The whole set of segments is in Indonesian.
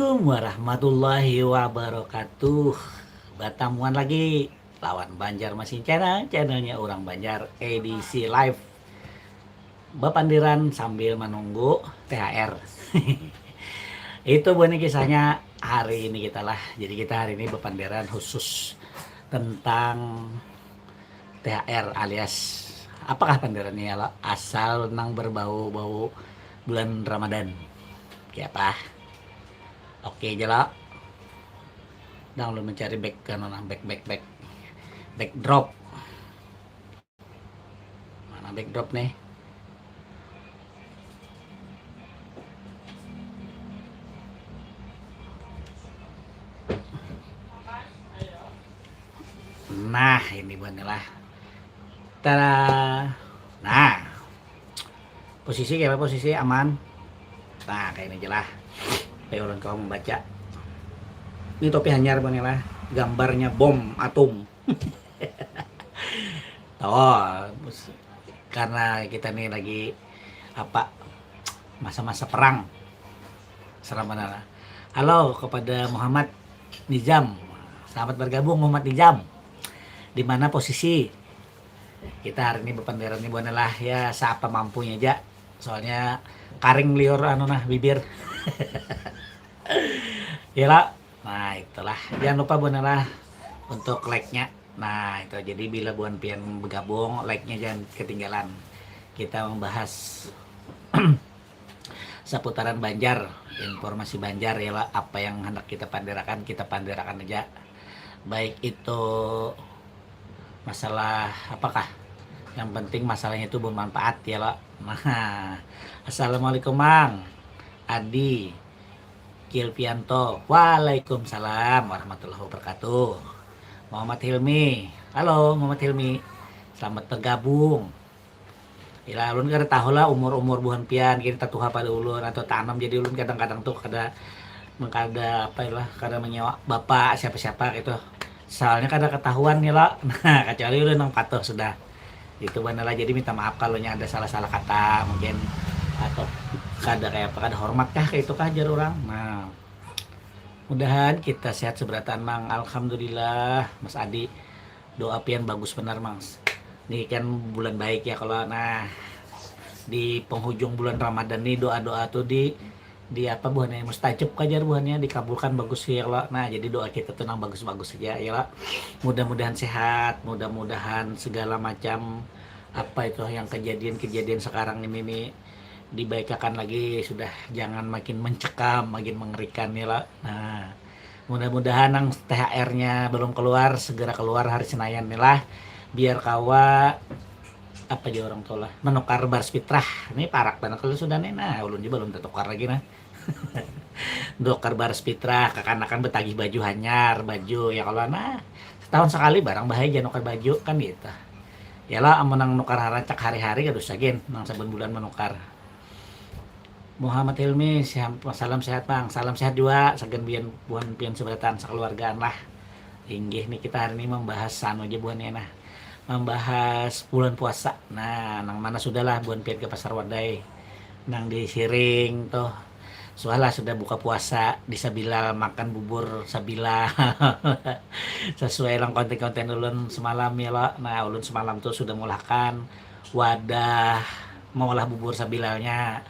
Assalamualaikum warahmatullahi wabarakatuh. Batamuan lagi lawan Banjar Masin channelnya orang Banjar edisi live Bapandiran sambil menunggu THR. Itu bunyi kisahnya hari ini kita lah. Jadi kita hari ini Bapandiran khusus tentang THR alias apakah pandirannya ya asal nang berbau-bau bulan Ramadan. Kayak apa? Oke jela. Dang lu mencari back backdrop. Mana backdrop nih? Nah, ini lah. Tada. Nah, posisi kayak apa? Posisi aman. Nah, kayak ini aja lah. Kayak orang kau membaca. Ini topi hanyar lah. Gambarnya bom atom. Oh, karena kita nih lagi apa masa-masa perang. Serem benar. Halo kepada Muhammad Nizam. Selamat bergabung Muhammad Nizam. Di mana posisi kita hari ini berpandiran ini lah ya seapa mampunya aja. Soalnya karing liur anu nah bibir. Ya lah. Nah itulah jangan lupa lah untuk like-nya. Nah itu jadi bila buan pian bergabung like-nya jangan ketinggalan. Kita membahas seputaran Banjar, informasi Banjar ya lah, apa yang hendak kita pandirakan aja. Baik itu masalah apakah yang penting masalahnya itu bermanfaat ya lah. Nah, assalamualaikum Mang Adi Kilpianto. Waalaikumsalam warahmatullahi wabarakatuh. Muhammad Hilmi. Halo Muhammad Hilmi. Selamat bergabung. Ya ulun kada tahu lah umur buhan pian kita tuha pada ulun atau tanam jadi ulun kadang-kadang tuh kada apa lah kada menyewa bapak siapa-siapa gitu. Soalnya kada ketahuan ya lah. Nah, kecuali ulun nang patuh sudah. Itu benar lah, jadi minta maaf kalau ada salah-salah kata mungkin atau kada kayak apa kada hormat kah kayak itu kah jar orang. Nah mudahan kita sehat seberatan Mang. Alhamdulillah Mas Adi, doa pian bagus benar Mang. Ini kan bulan baik ya kalau nah di penghujung bulan Ramadan nih doa-doa tuh di apa buahnya mustajab kajar buahnya dikabulkan bagus ya Allah. Nah jadi doa kita tenang bagus-bagus saja ya Allah. Mudah-mudahan sehat, mudah-mudahan segala macam apa itu yang kejadian sekarang ini nih dibaikakan lagi, sudah jangan makin mencekam, makin mengerikan ya Allah. Nah mudah-mudahan yang THR-nya belum keluar segera keluar hari Senayan nih lah, biar kawa apa aja orang tua lah menukar baris fitrah ini parak banget kalau sudah nih. Nah ulun juga belum tertukar lagi nah. Dokar baris fitrah kakanakan betagih baju hanyar baju ya kalau nah setahun sekali barang bahaya jangan nukar baju kan gitu ya lah. Amunang nukar haracak hari-hari kadus sagin nang saben bulan menukar. Muhammad Hilmi salam sehat Bang, salam sehat juga sagen buan pian seberatan sekeluargaan lah. Inggih nih kita hari ini membahas anu aja buannya nah, membahas bulan puasa. Nah nang mana sudahlah buan pian ke pasar wadai nang disiring tuh soalnya sudah buka puasa di Sabila makan bubur Sabila. Sesuai lang konten-konten ulun semalam ya lo. Nah ulun semalam tuh sudah mulahkan wadah mengolah bubur Sabilanya,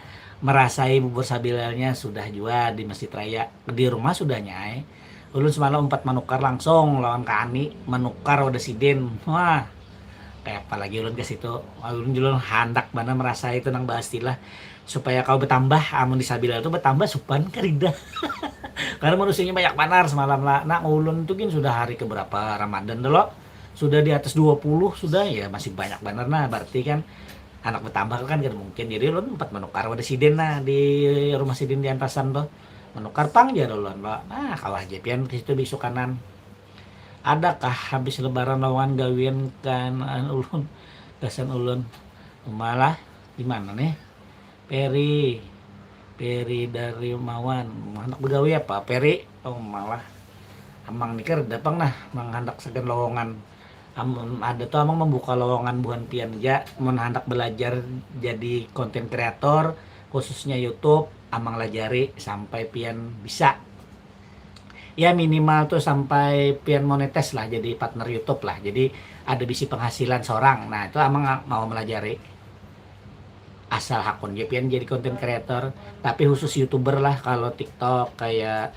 merasai bubur Sabilanya sudah juga di Masjid Raya di rumah sudah nyai. Ulun semalam 4 menukar langsung lawan Kani menukar wadah sidin. Wah kayak apalagi ulun ke situ ulun handak mana merasa itu nang bahas istilah supaya kau bertambah amun di Sabila itu bertambah supan kerida. Karena manusianya banyak panar semalam lah. Nah ulun itu kan sudah hari keberapa Ramadan dulu sudah di atas 20 sudah ya masih banyak benar. Nah berarti kan anak bertambah kan kan mungkin jadi ulun 4 menukar wadah sidin nah di rumah sidin di Antasan tuh menukar pang aja ulun lah. Nah kawah aja pian ke situ besok kanan. Adakah habis lebaran lawan gawian kan ulun gasan ulun malah di mana nih Peri dari Mawan anak begawi apa Peri oh malah amang nikir dapang nah menghandak segan lowongan ada tuh amang membuka lowongan buhan pian aja menghandak belajar jadi konten kreator khususnya YouTube amang lajari sampai pian bisa ya minimal tuh sampai pian monetes lah, jadi partner YouTube lah, jadi ada bisi penghasilan seorang. Nah itu amang mau melajari asal hakun ya pian jadi content creator, tapi khusus YouTuber lah. Kalau TikTok kayak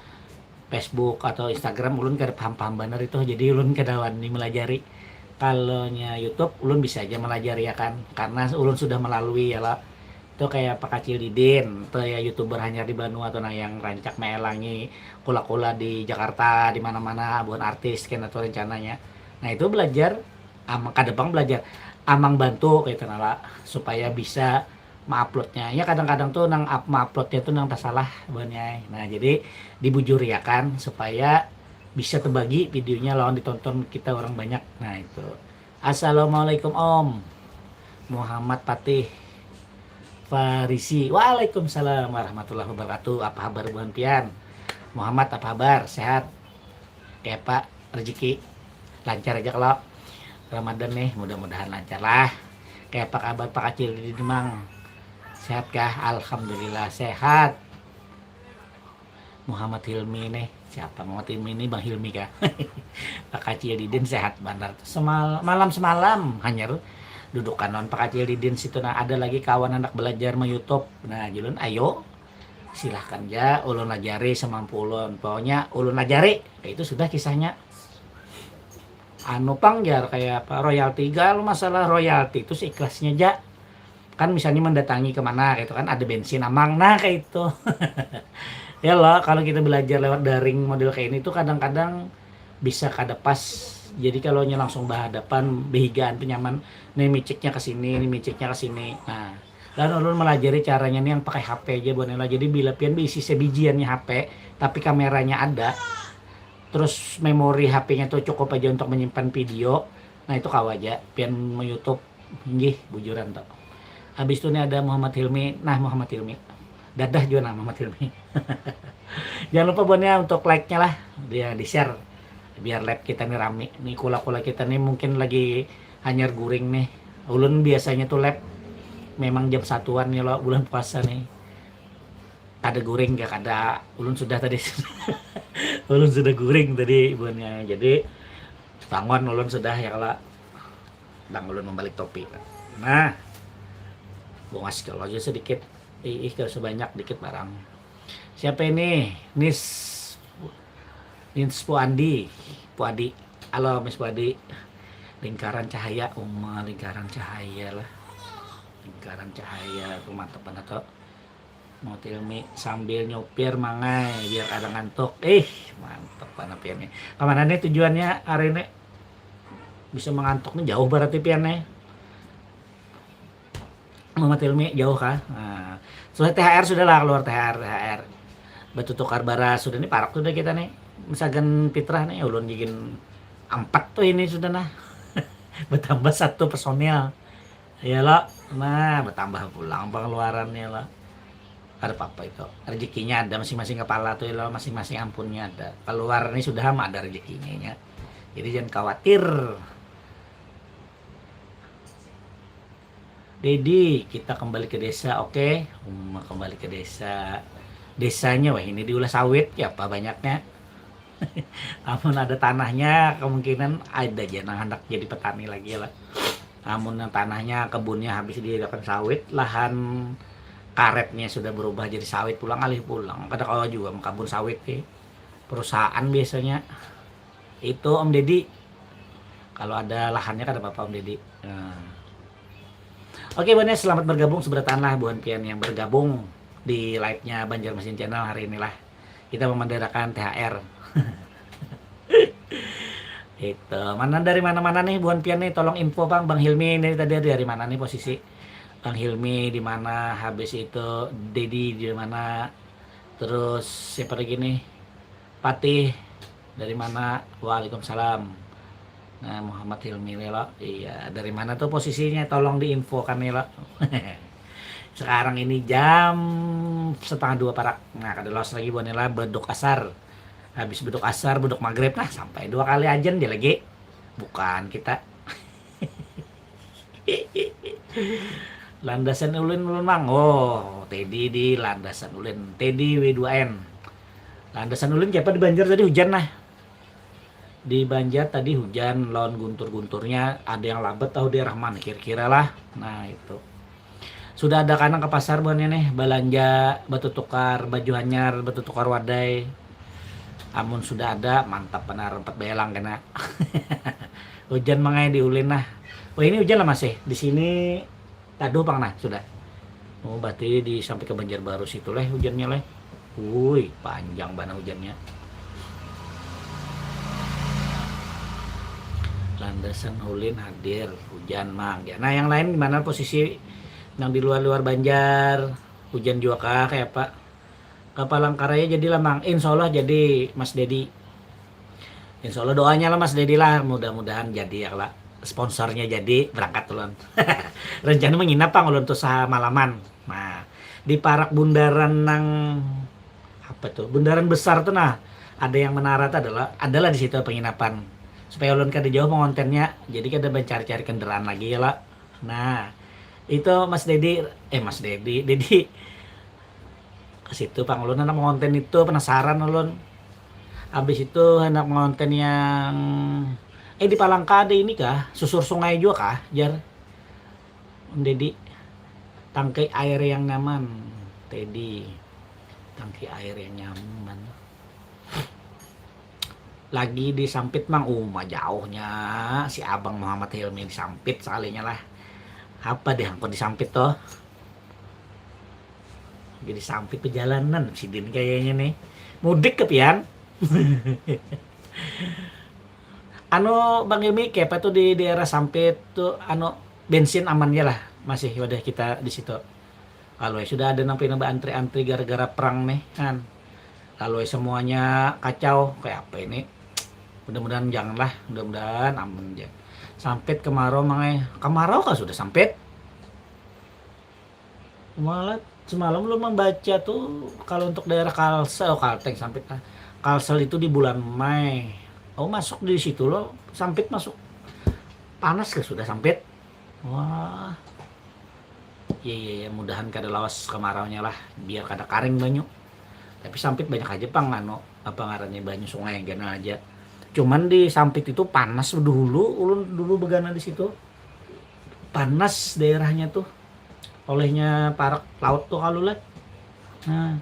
Facebook atau Instagram ulun kada paham-paham bener itu, jadi ulun kada wani melajari. Kalau nya YouTube ulun bisa aja melajari ya kan, karena ulun sudah melalui ya lah. Itu kayak Pak Kacil Didin, itu ya YouTuber hanya di Bandung atau nah yang rancak melangi kula-kula di Jakarta di mana-mana bukan artis kan atau rencananya. Nah itu belajar amang kadang belajar amang bantu kayak gitu nala supaya bisa menguploadnya. Ya kadang-kadang tuh nang menguploadnya tuh nang tak salah banyak. Nah jadi dibujur ya kan supaya bisa terbagi videonya lawan ditonton kita orang banyak. Nah itu. Assalamualaikum Om Muhammad Patih Farisi. Waalaikumsalam warahmatullahi wabarakatuh. Apa kabar Buan Pian? Muhammad apa kabar? Sehat? Kayak Pak rezeki lancar aja kalau Ramadan nih, mudah-mudahan lancar lah. Kayak apa kabar Pak Kacil di Demang? Sehat kah? Alhamdulillah sehat. Muhammad Hilmi nih, siapa Muhammad Hilmi ini? Bang Hilmi kah? Pak Kacil Didin sehat bandar. Malam semalam hanya dudukan non Pak Kacil Didin situ. Nah ada lagi kawan anak belajar sama YouTube. Nah julun ayo silahkan ya ulun lajari semampu ulun. Pokoknya ulun lajari. Itu sudah kisahnya. Anu pangjar kayak apa royalti gal masalah royalti itu ikhlasnya aja kan, misalnya mendatangi kemana gitu kan ada bensin amang nah kayak itu. Ya lah kalau kita belajar lewat daring model kayak ini tuh kadang-kadang bisa kada pas, jadi kalau nya langsung berhadapan behigaan penyaman nih miciknya ke sini nih miciknya ke sini. Nah dan ulun melajari caranya nih yang pakai HP aja bonela, jadi bila pian diisi sebijiannya HP tapi kameranya ada, terus memori HP-nya tuh cukup aja untuk menyimpan video. Nah itu kau aja pian YouTube nggih bujuran tuh. Habis itu nih ada Muhammad Hilmi. Nah Muhammad Hilmi dadah juga nama Muhammad Hilmi. Jangan lupa buatnya untuk like-nya lah, dia di share biar live kita nih rame. Nih kula-kula kita nih mungkin lagi hanyar guring nih. Ulun biasanya tuh live memang jam satuan ya lo bulan puasa nih. Ada guring gak ada, ulun sudah tadi. Ulun sudah guring tadi buatnya, jadi bangun ulun sudah ya kalau bang ulun membalik topi. Nah bungas kalau aja sedikit kalau sebanyak dikit barang. Siapa ini? Nins Puandi. Halo Miss Puandi. Lingkaran cahaya lingkaran cahaya lah, lingkaran cahaya tuh mantep banget tuh. Mau Tilmi sambil nyopir mangai biar ada ngantuk. Mantep banget piannya. Kemana nih tujuannya hari ini? Bisa mengantuk nih jauh berarti piannya. Muhammad Tilmi jauh kah? Nah, sudah THR sudah lah, keluar THR. Batu tukar bara sudah nih parak sudah kita nih. Misalkan fitrah nih ulun jigin 4 tuh ini sudah nah. Bertambah 1 personil. Ya lo. Nah, bertambah pulang pengeluarannya lo. Ada apa-apa itu. Rezekinya ada masing-masing kepala tuh lo, masing-masing ampunnya ada. Keluar nih sudah mah ada rezekinya ya. Jadi jangan khawatir. Dedi, kita kembali ke desa, oke? Kembali ke desa. Desanya, wah ini diulas sawit, ya apa banyaknya. Namun ada tanahnya, kemungkinan ada aja nah hendak jadi petani lagi lah. Namun yang tanahnya, kebunnya habis diadakan sawit, lahan karetnya sudah berubah jadi sawit pulang alih pulang. Kadang kalau juga kebun sawit nih. Perusahaan biasanya. Itu Om Dedi. Kalau ada lahannya kan ada apa-apa Om Dedi. Nah. Oke Buannya selamat bergabung seberataan lah Buan Pian yang bergabung di live-nya Banjarmasin Channel hari inilah. Kita memandirakan THR. Itu mana dari mana-mana nih Buan Pian nih, tolong info Bang Hilmi ini tadi dari mana nih posisi Bang Hilmi di mana, habis itu Dedi di mana, terus siapa lagi nih Patih dari mana. Waalaikumsalam. Nah Muhammad Hilmi nih lo, iya dari mana tuh posisinya tolong diinfokan nih lo. Sekarang ini jam 1:30 parak. Nah kada los lagi Buan lah beduk asar. Habis beduk asar, beduk maghrib, nah sampai 2 kali ajan dia lagi. Bukan kita. Landasan ulun mang. Oh, Teddy di landasan ulun. Teddy W2N. Landasan ulin kayak apa di Banjar tadi hujan nah. Di Banjar tadi hujan, lawan guntur-gunturnya ada yang labet tahu daerah mana kira-kira lah. Nah itu. Sudah ada kanang ke pasar buannya nih, belanja batu tukar baju anyar, batu tukar wadai. Amun sudah ada, mantap benar empat belang kena. Hujan mangai diulin nah. Oh ini hujan lah masih. Di sini taduh pang nah sudah. Oh berarti di sampai ke Banjarbaru situ leh hujannya leh. Wih, panjang banget hujannya. Landasan ulin hadir, hujan mang. Ya. Nah yang lain gimana posisi yang di luar-luar Banjar? Hujan juga kah kayak apa? Kapalangkaraya jadi lah mang. Insya Allah jadi Mas Dedi. Insya Allah doanya lah Mas Dedi lah. Mudah-mudahan jadi ya lah. Sponsornya jadi berangkat ulun. Rencana menginap pang ulun tuh malaman. Nah di Parak Bundaran nang apa tuh? Bundaran besar tuh nah. Ada yang menara tuh adalah di situ penginapan. Supaya ulun kada jauh mengontennya. Jadi kada mencari-cari kendaraan lagi ya lah. Nah itu Mas Dedi Dedi ke situ pang ulun hendak mengonten itu penasaran ulun. Habis itu hendak mengonten yang di Palangka ada ini kah? Susur sungai juga kah? Jar Dedi tangkai air yang nyaman. Teddy tangkai air yang nyaman. Lagi disampit mang mah jauhnya si Abang Muhammad Hilmi disampit sekalinya lah. Apa deh angkot disampit toh? Jadi sampit perjalanan si Din kayaknya nih mudik kepian. Bang Emi kayak apa tuh di daerah Sampit tuh bensin amannya lah masih wadah kita di situ. Kalau sudah ada nampi nambah antri-antri gara-gara perang nih kan. Kalau semuanya kacau kayak apa ini? Mudah-mudahan janganlah, mudah-mudahan aman aja. Sampit kemarau kemarau kan sudah Sampit. Malah semalam belum membaca tuh kalau untuk daerah Kalteng Sampit Kalsel itu di bulan Mei. Oh masuk di situ loh, Sampit masuk. Panas ke sudah Sampit. Wah. Iya mudahan kada lawas kemaraunya lah, biar kada karing banyu. Tapi Sampit banyak aja pang apa ngarannya banyu sungai gana aja. Cuman di Sampit itu panas ulun dulu begana di situ. Panas daerahnya tuh. Olehnya parak laut tuh kalau lihat. Nah.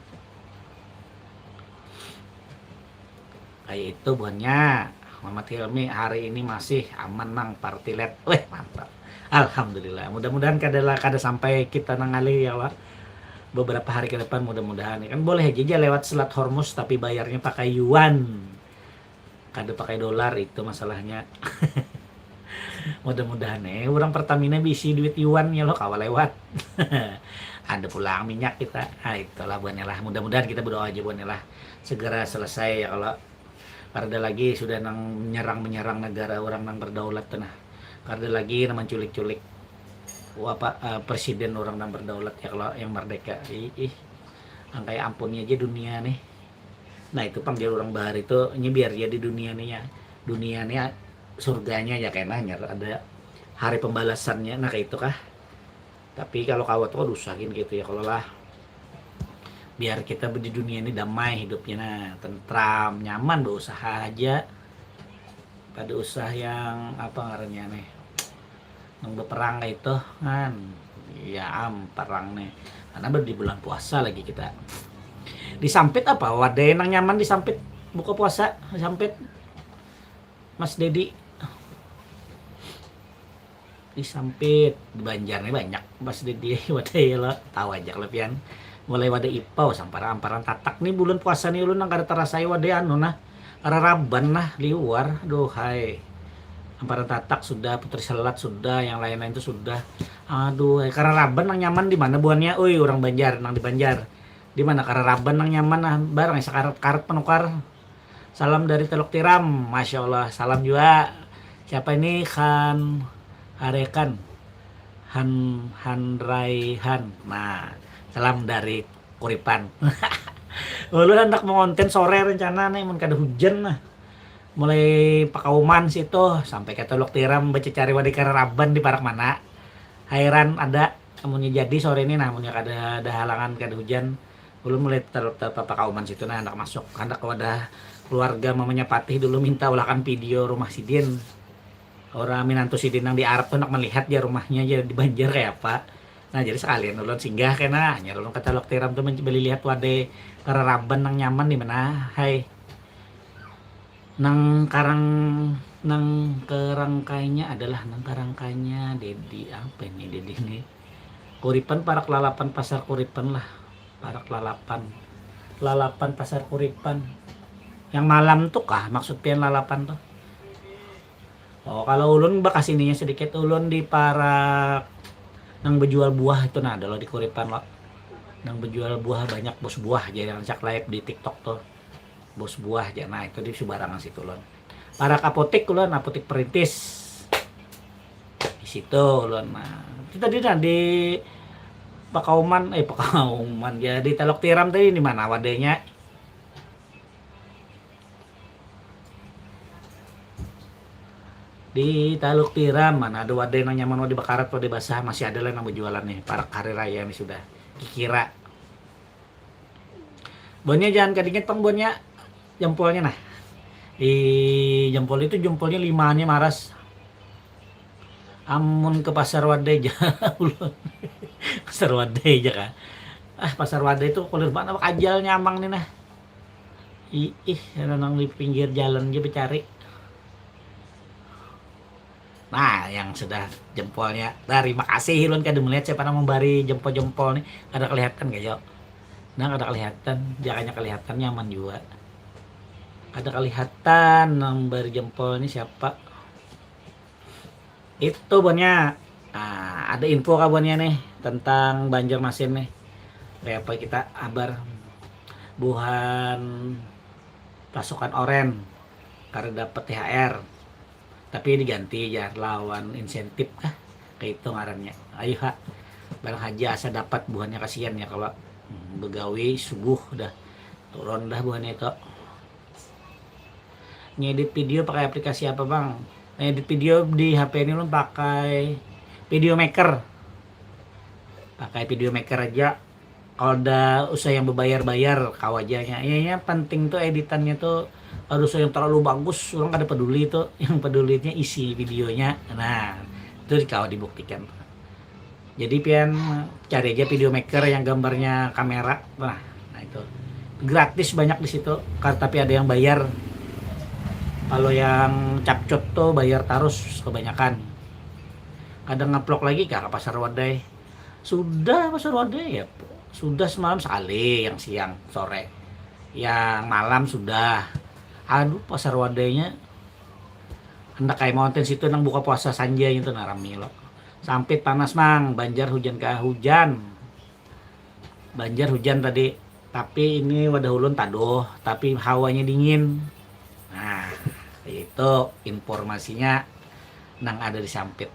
Kayak itu buahnya. Muhammad Hilmi hari ini masih aman nang partilet. Weh mantap. Alhamdulillah. Mudah-mudahan kada sampai kita nangali ya Allah. Beberapa hari ke depan mudah-mudahan kan boleh aja lewat Selat Hormuz tapi bayarnya pakai yuan. Kada pakai dolar itu masalahnya. Mudah-mudahan orang Pertamina bisi duit yuan ya lo kawal lewat. Ada pulang minyak kita. Nah itulah buahnya lah. Mudah-mudahan kita berdoa aja buahnya lah segera selesai ya kalau karena lagi sudah menyerang negara orang nang berdaulat nah. Karena lagi nang menculik-culik presiden orang nang berdaulat ya kalau yang merdeka. Angkai ampunnya aja dunia nih. Nah itu panggil orang bahar itu biar ya di dunia nih ya. Dunia nih surganya ya kayaknya ada hari pembalasannya nah kayak itu kah. Tapi kalau kawat tuh usahain gitu ya kalau lah biar kita di dunia ini damai hidupnya nah tentram nyaman berusaha aja pada usaha yang apa ngarannya nih nang berperang kayak itu kan ya perang nih karena di bulan puasa lagi kita disampit apa wadah nang nyaman disampit buka puasa disampit Mas Dedi disampit di Banjar nih banyak Mas Dedi wadah ya lo tahu aja lepian mulai wadah ipau samparan tatak nih bulan puasa nih ulun nang kada terasai wadah nah Raraban nah liwar hai amparan tatak sudah Putri Selat sudah yang lain-lain itu sudah aduh Raraban nang nyaman di mana buannya orang Banjar nang di Banjar di mana Raraban nang nyaman nah barang sakarat-karat penukar salam dari Teluk Tiram Masya Allah salam juga siapa ini Khan Harekan Raihan nah salam dari Kuripan. Lu hendak mengonten sore rencana nih mun kada hujan nah. Mulai Pakauman situ sampai ke Teluk Tiram baca cari wadah Raraban di Parak mana. Hairan ada amunnya jadi sore ini namunnya kada ada halangan kada hujan Ulun mulai pakauman situ nah hendak masuk hendak wadah keluarga mamanya Patih dulu minta ulakan video rumah Sidin. Orang minantu Sidin yang di Arab tuh hendak melihat dia rumahnya aja di Banjar kayak apa. Nah jadi sekalian ulun singgah kena nya ulun kata Lok Tiram tuh beli lihat wade kararaban nang nyaman di mana. Hai. Nang karang nang kerangkainya adalah nang kerangkainya Dedi apa ini Dedi ini Kuripan parak lalapan pasar Kuripan lah parak lalapan pasar Kuripan yang malam tuh kah maksud pian lalapan tuh. Oh kalau ulun bekas ininya sedikit ulun di parak nang berjual buah itu nah ada lo di Kuripan lo nang berjual buah banyak bos buah jadi yang cak live di TikTok tuh bos buah aja nah itu di Subarangan situ lon para apotek ulun apotek perintis di situ ulun nah itu tadi nah di Pakauman Pakauman ya di Telok Tiram tadi di mana wadenya di Telok Tiram mana ada wadah yang nyaman wadah bakarat wadah basah masih ada lah yang berjualan nih para hari raya ini sudah kikira bonnya jangan kadingin pang bonnya jempolnya nah di jempol itu jempolnya limanya maras amun ke pasar wadai jauh pasar wadai aja kan pasar wadai itu kulir banget apa ajal nyamang nih nah nang di pinggir jalan aja becari nah yang sudah jempolnya terima kasih Hilun kada melihat siapa yang memberi jempol-jempol nih ada kelihatan gak yo nah ada kelihatan jangannya kelihatan nyaman juga ada kelihatan nomor jempol ini siapa itu bonnya ada info kabarnya nih tentang Banjarmasin nih kayak apa kita kabar buhan pasukan oren karena dapat THR tapi diganti ya lawan insentif kah kayak itu ngarannya ayo ha barang haja asa dapat buhannya kasihan ya kalau begawi subuh udah turun dah buhannya itu ngedit video pakai aplikasi apa bang? Ngedit video di HP ini lo pakai video maker. Pakai video maker aja. Kalau ada usaha yang berbayar-bayar kawajanya. Ya penting tuh editannya tuh harus yang terlalu bagus. Orang kada peduli tuh. Yang pedulinya isi videonya. Nah itu kalau dibuktikan. Jadi pian cari aja video maker yang gambarnya kamera. Nah itu gratis banyak di situ. Tapi ada yang bayar. Kalau yang capcut tuh bayar tarus kebanyakan. Kadang ngeplok lagi ke pasar wadai. Sudah pasar wadai ya. Sudah semalam sekali yang siang sore. Yang malam sudah. Aduh pasar wadainya. Hendak kayak mountain situ nang buka puasa sanja itu narami lo. Sampit panas mang, Banjar hujan ke hujan. Banjar hujan tadi. Tapi ini wadah ulun taduh, tapi hawanya dingin. Nah, itu informasinya nang ada di Sampit.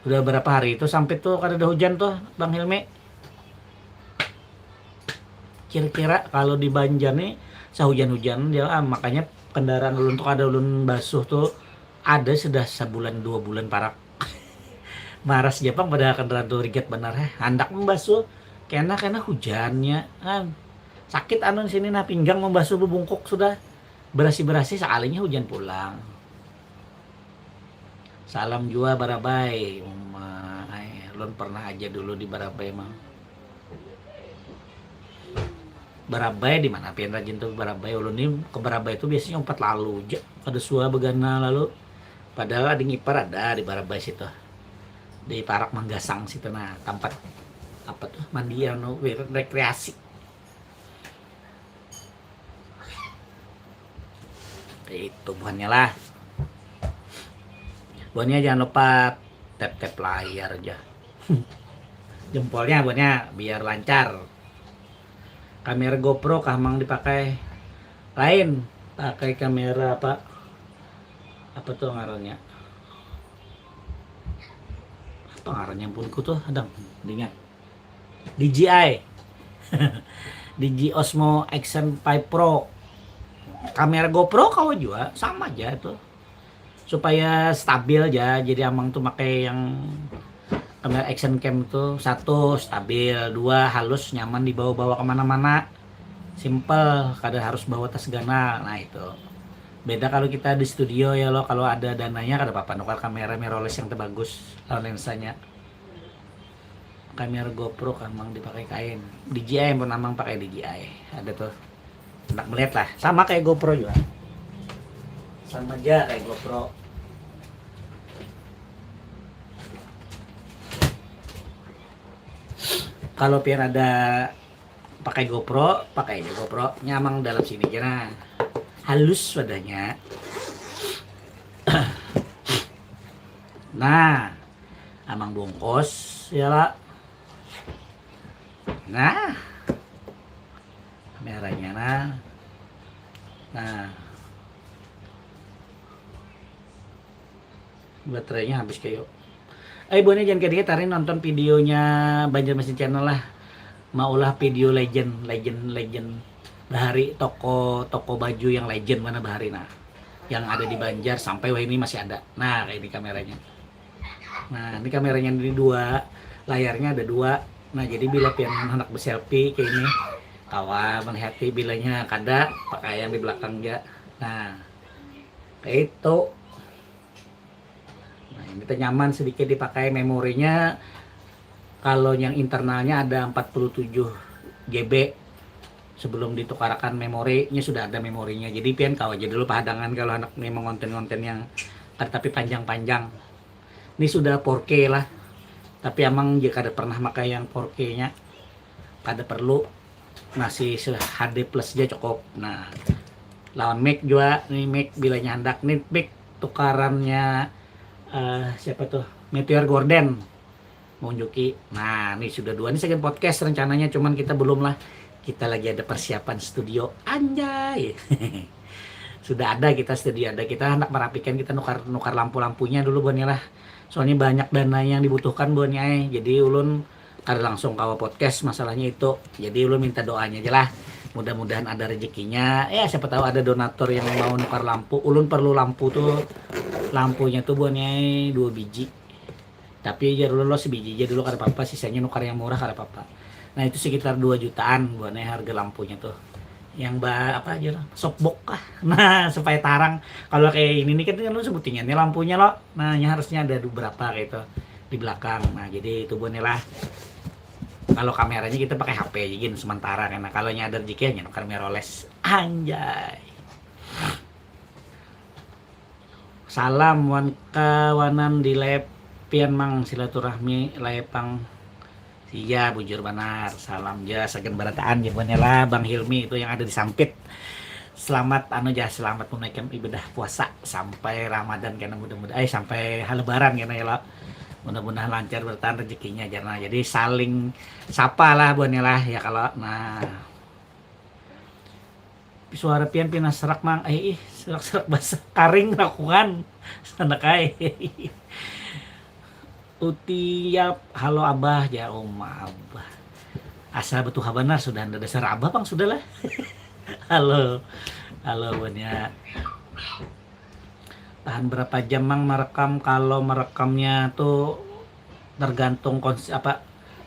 Udah berapa hari itu Sampit tuh kada ada hujan tuh Bang Hilmi. Kira-kira kalau di Banjar nih sehujan-hujan dia makanya kendaraan ulun tuh ada ulun basuh tuh ada sudah sebulan 2 bulan parak. Maras Jepang pada kendaraan tuh riget bener hendak membasuh kena hujannya kan. Sakit anu di sini nah pinggang membasuh bubungkuk sudah. Berasi-berasi sekalinya hujan pulang. Salam jua Barabai. Lon pernah aja dulu di Barabai mah. Barabai di mana pian rajin tuh Barabai. Ulun ini ke Barabai itu biasanya 4 lalu aja. Ada sua begana lalu. Padahal ada ngipar ada di Barabai situ. Di Parak Manggasang situ nah tempat apa tuh mandian rekreasi. Itu buahnya lah. Buahnya jangan lupa tap-tap layar aja. Jempolnya buahnya biar lancar. Kamera GoPro kah mang dipakai lain, pakai kamera apa tuh ngarannya? Apa ngarannya pun ku tuh adang dengan DJI. DJI Osmo Action 5 Pro. Kamera GoPro kau juga sama aja tuh supaya stabil aja jadi amang tuh pakai yang kamera action cam tuh satu stabil, dua halus nyaman dibawa-bawa kemana-mana, simple, kada harus bawa tas ganal. Nah itu beda kalau kita di studio ya lo, kalau ada dananya kada apa-apa nukar kamera mirrorless yang terbagus lensanya. Kamera GoPro kan mang dipakai kain, DJI pun amang pakai DJI, ada tuh enak melihat lah, sama kayak GoPro juga, sama aja kayak GoPro. Kalau pian ada pakai GoPro, pakai aja GoPro nyamang dalam sini aja, nah halus wadahnya. Nah amang bungkus ya lah. Nah kameranya nah baterainya habis kayak buahnya jangan kayak dikit, tarik nonton videonya Banjarmasin Channel lah, maulah video legend Bahari, toko baju yang legend mana Bahari, nah yang ada di Banjar sampai wah ini masih ada. Nah kayak ini kameranya, nah ini kameranya ini dua, layarnya ada dua. Nah jadi bila pian anak berselfie kayak ini kawan menghati bilanya kada pakai yang di belakang ya. Nah kayak itu, nah ini nyaman sedikit dipakai. Memorinya kalau yang internalnya ada 47 GB, sebelum ditukarkan memorinya sudah ada memorinya. Jadi pian kau aja dulu padangan kalau anak memang konten-konten yang tapi panjang-panjang. Ini sudah 4K lah, tapi emang jika ada pernah pakai yang 4K nya kada perlu, masih HD plus aja cukup. Nah lawan mic juga nih, mic bilanya hendak nih mic tukarannya siapa tuh, Meteor Gordon Monjuki. Nah ini sudah dua, ini second podcast rencananya, cuman kita belum lah, kita lagi ada persiapan studio anjay. Sudah ada kita studio, ada kita hendak merapikan, kita nukar lampu-lampunya dulu buannya lah, soalnya banyak dana yang dibutuhkan buannya. Jadi ulun kada langsung kawa podcast masalahnya itu, jadi ulun minta doanya aja lah, mudah-mudahan ada rezekinya. Siapa tahu ada donatur yang mau nukar lampu. Ulun perlu lampu tuh, lampunya tuh buannya 2 biji, tapi aja dulu lo sebiji aja dulu kada apa-apa, sisanya nukar yang murah kada apa-apa. Nah itu sekitar 2 jutaan buannya harga lampunya tuh, yang apa aja lah, softbox kah. Nah supaya tarang, kalau kayak ini nih kan lu sebutinnya nih lampunya lo, nah harusnya ada berapa kayak itu di belakang. Nah jadi itu buannya lah. Kalau kameranya kita pakai HP aja gini sementara, karena kalau ada rezeki nukar mirrorless anjay. Salam wan kawanan di lepian mang silaturahmi lepang iya bujur benar. Salam ja sagen barataan ya buannya lah Bang Hilmi itu yang ada di Sampit. Selamat selamat menunaikan ibadah puasa sampai Ramadan karena mudah-mudahan sampai Lebaran karena ya lah. Mudah-mudahan lancar bertahan rezekinya karena jadi saling sapa lah buannya lah ya. Kalau nah suara pian serak mang serak basah karing lakukan sana kai. Utiap halo abah ya abah asal betul benar sudah ada dasar abah bang sudah lah. halo buannya. Tahan berapa jam mang merekam? Kalau merekamnya tuh tergantung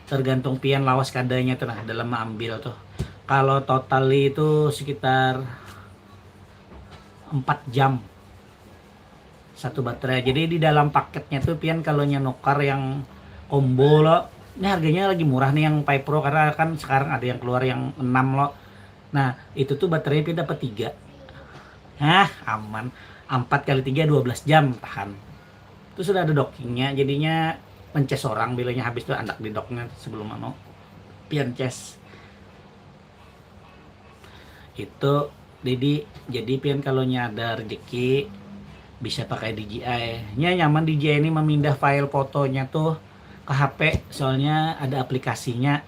tergantung pian lawas kadanya tuh, nah dalam mengambil tuh. Kalau total itu sekitar 4 jam satu baterai. Jadi di dalam paketnya tuh pian kalau nukar yang combo lo, ini harganya lagi murah nih yang Pi Pro, karena kan sekarang ada yang keluar yang 6 lo. Nah itu tuh baterai pian dapat 3. Aman, 4 kali 3 12 jam tahan. Itu sudah ada dockingnya, jadinya pencas orang bilanya habis tuh andak di docknya sebelum pian cas itu. Jadi pian kalau ada rezeki bisa pakai DJI nya nyaman. DJI ini memindah file fotonya tuh ke HP, soalnya ada aplikasinya.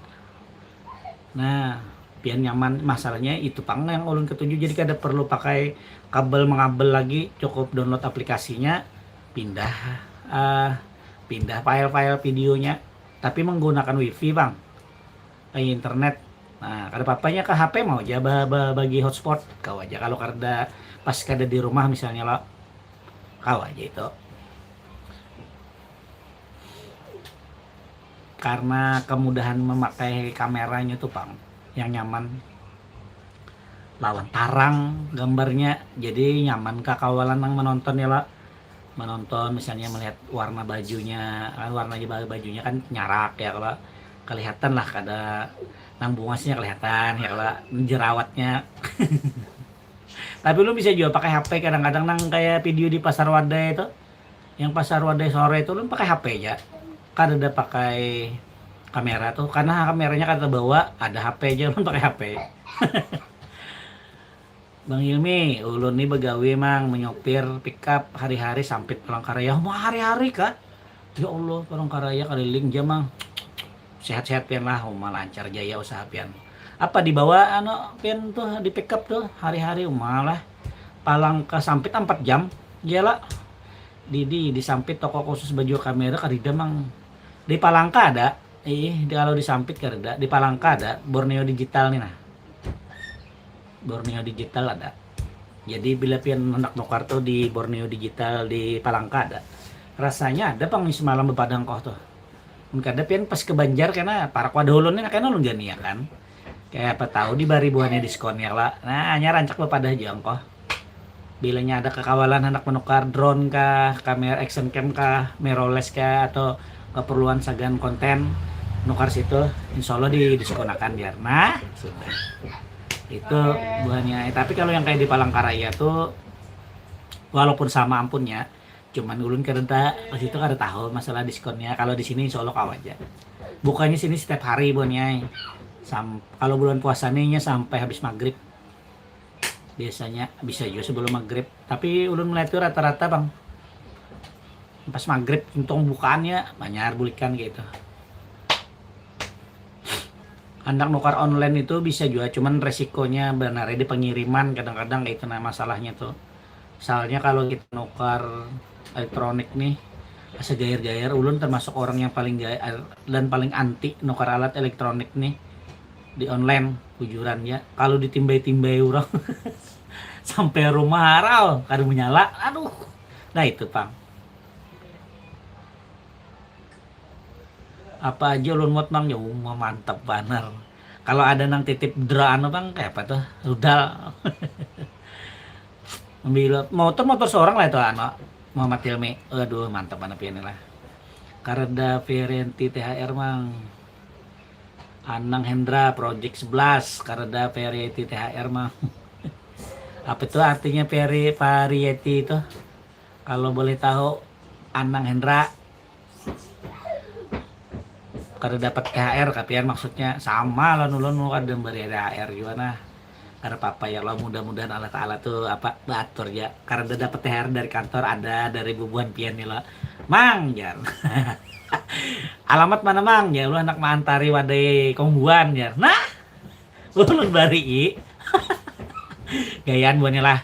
Nah pian nyaman, masalahnya itu pang yang ulun ketujuh, jadi kada perlu pakai kabel mengabel lagi, cukup download aplikasinya, pindah file-file videonya, tapi menggunakan wifi bang, internet. Nah kada papanya ke HP mau aja bagi hotspot kau aja, kalau kada pas kada di rumah misalnya lo kau aja itu. karena kemudahan memakai kameranya tuh Bang, yang nyaman lawan tarang gambarnya, jadi nyaman kakawalan yang menonton ya lah, menonton misalnya melihat warna bajunya kan, warna bajunya kan nyarak ya, kalau kelihatan lah kada nang bungasnya kelihatan ya, kalau jerawatnya. Tapi lu bisa juga pakai HP kadang-kadang nang kayak video di pasar Wadai itu, yang pasar Wadai sore itu lu pakai HP ya, kan ada pakai kamera tuh, karena kameranya kata bawa ada HP aja lu pakai HP. Bang Hilmi, ulun nih begawe mang menyopir pickup hari-hari sampai Palangkaraya. Mau hari-hari kah? Ya Allah, Palangkaraya keliling jam mang. Sehat-sehat pian lah, lancar jaya usaha pian. Apa dibawa pian tuh di pickup tuh hari-hari malah Palangka sampai 4 jam. Gila. Di Sampit toko khusus baju kamera karida mang. Di Palangka ada. Kalau di Sampit karida, di Palangka ada Borneo Digital nih nah. Borneo Digital ada. Jadi bila pian hendak nukar tuh di Borneo Digital di Palangka ada. Rasanya ada pang semalam bepadang kok tuh. Mungkin ada pian pas ke Banjar karena para kuadolonnya kayaknya lu gani ya kan. Kayak apa tahu di baribuannya diskon ya lah. Nah, hanya rancak bepadah aja kok. Bilanya ada kekawalan hendak menukar drone kah, kamera action cam kah, mirrorless kah, atau keperluan sagan konten nukar situ, insya Allah diskonakan biar. Nah, sudah. Itu buahnya. Tapi kalau yang kayak di Palangkaraya tuh walaupun sama ampunnya, cuman ulun karena ke situ kada tahu masalah diskonnya. Kalau di sini insya Allah kau aja. Bukannya sini setiap hari buahnya. Kalau bulan puasanya sampai habis maghrib. Biasanya bisa juga sebelum maghrib. Tapi ulun melihat tuh rata-rata bang pas maghrib untung bukaannya banyak bulikan gitu. Hendak nukar online itu bisa juga, cuman resikonya benar di pengiriman kadang-kadang itu nah masalahnya tuh. Soalnya kalau kita nukar elektronik nih, asa gair-gair, ulun termasuk orang yang paling gair dan paling anti nukar alat elektronik nih di online, bujuran ya. Kalau ditimbay-timbay orang sampai rumah harau, kada menyala, aduh. Nah itu Pang. Apa aja ulun muat Bang, ya mantap banar. Kalau ada nang titip dra Bang, kayak apa tuh? Rudal. Ambil motor seorang lah itu Muhammad Hilmi. Aduh, mantap banget pian lah. Kareda Varianti THR Mang. Anang Hendra Project 11, Kareda Variety THR Mang. Apa itu artinya variety itu? Kalau boleh tahu Anang Hendra. Kada dapat THR kapian maksudnya sama lah nulun kada beri THR gimana karena papa ya lo mudah-mudahan alat-alat tuh apa batur ya karena dapat THR dari kantor ada dari bubuan pian nih lo Mang ya. Alamat mana Mang ya lu anak mantari wadai kongguan ya nah ulun bari gayaan buahnya lah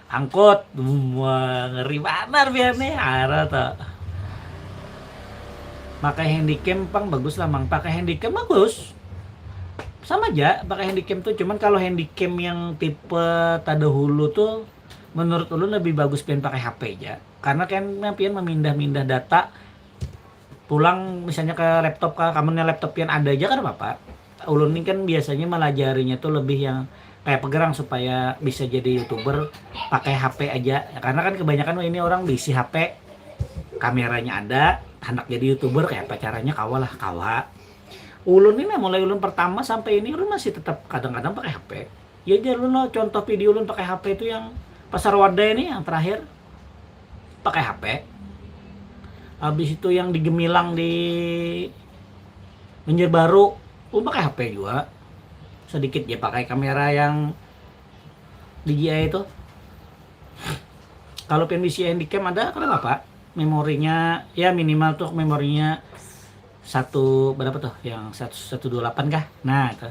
angkut ngeri banar biar nih arah tuh. Pakai handycam Pang bagus lah Mang, pakai handycam bagus sama aja pakai handycam tuh, cuman kalau handycam yang tipe tadahulu tuh menurut ulun lebih bagus pian pakai HP aja karena kan pian memindah-mindah data pulang misalnya ke laptop kamarnya laptop pian ada aja kan apa-apa. Ulun ini kan biasanya melajarinya tuh lebih yang kayak pegerang supaya bisa jadi YouTuber pakai HP aja karena kan kebanyakan ini orang diisi HP kameranya ada hendak jadi YouTuber kayak apa caranya kawa. Ulun ini mulai ulun pertama sampai ini ulun masih tetap kadang-kadang pakai HP. Ya aja ulun lo contoh video ulun pakai HP itu yang pasar Wadai ini yang terakhir pakai HP. Habis itu yang di Gemilang di Banjarbaru ulun pakai HP juga. Sedikit ya pakai kamera yang DJI itu. Kalau pengen bisa handycam ada kenapa Pak? Memorinya ya minimal tuh memorinya satu berapa tuh yang 128 kah nah itu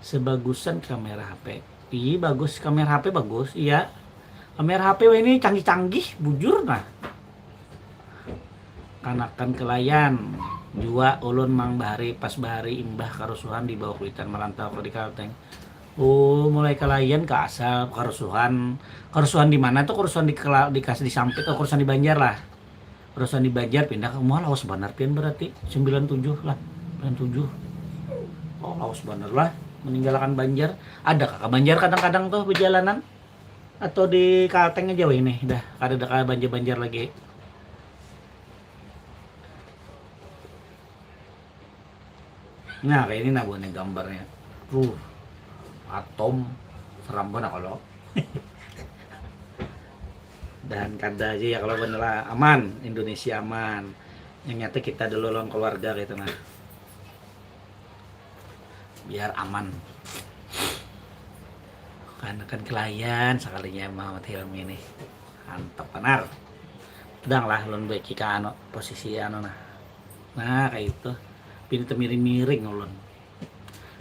sebagusan kamera HP. Iya bagus kamera HP bagus iya kamera HP ini canggih-canggih bujur nah kanakan kelayan jua ulun Mang bahari pas bahari imbah karusuhan di bawah kuitan merantau ke di Kalteng. Oh mulai kelayan ke asal kerusuhan di mana tuh kerusuhan di Sampit atau kerusuhan di Banjar lah perusahaan di Banjar pindah ke Mual laos bener pian berarti 97 lah 97. Oh laos bener lah meninggalkan Banjar. Ada kakak Banjar kadang-kadang tuh perjalanan atau di Kalteng aja ini dah ada Banjar-Banjar lagi. Nah kayak ini nah nih gambarnya. Atom seram banget kalau dan kada aja ya kalau bener lah aman Indonesia aman yang nyata kita dulu lawan keluarga gitu nah biar aman karena kan klien sekalinya Muhammad Hilmi ini mantap benar sedang lah ulun baik ka ano posisi ano nah kayak itu pintu miring-miring ulun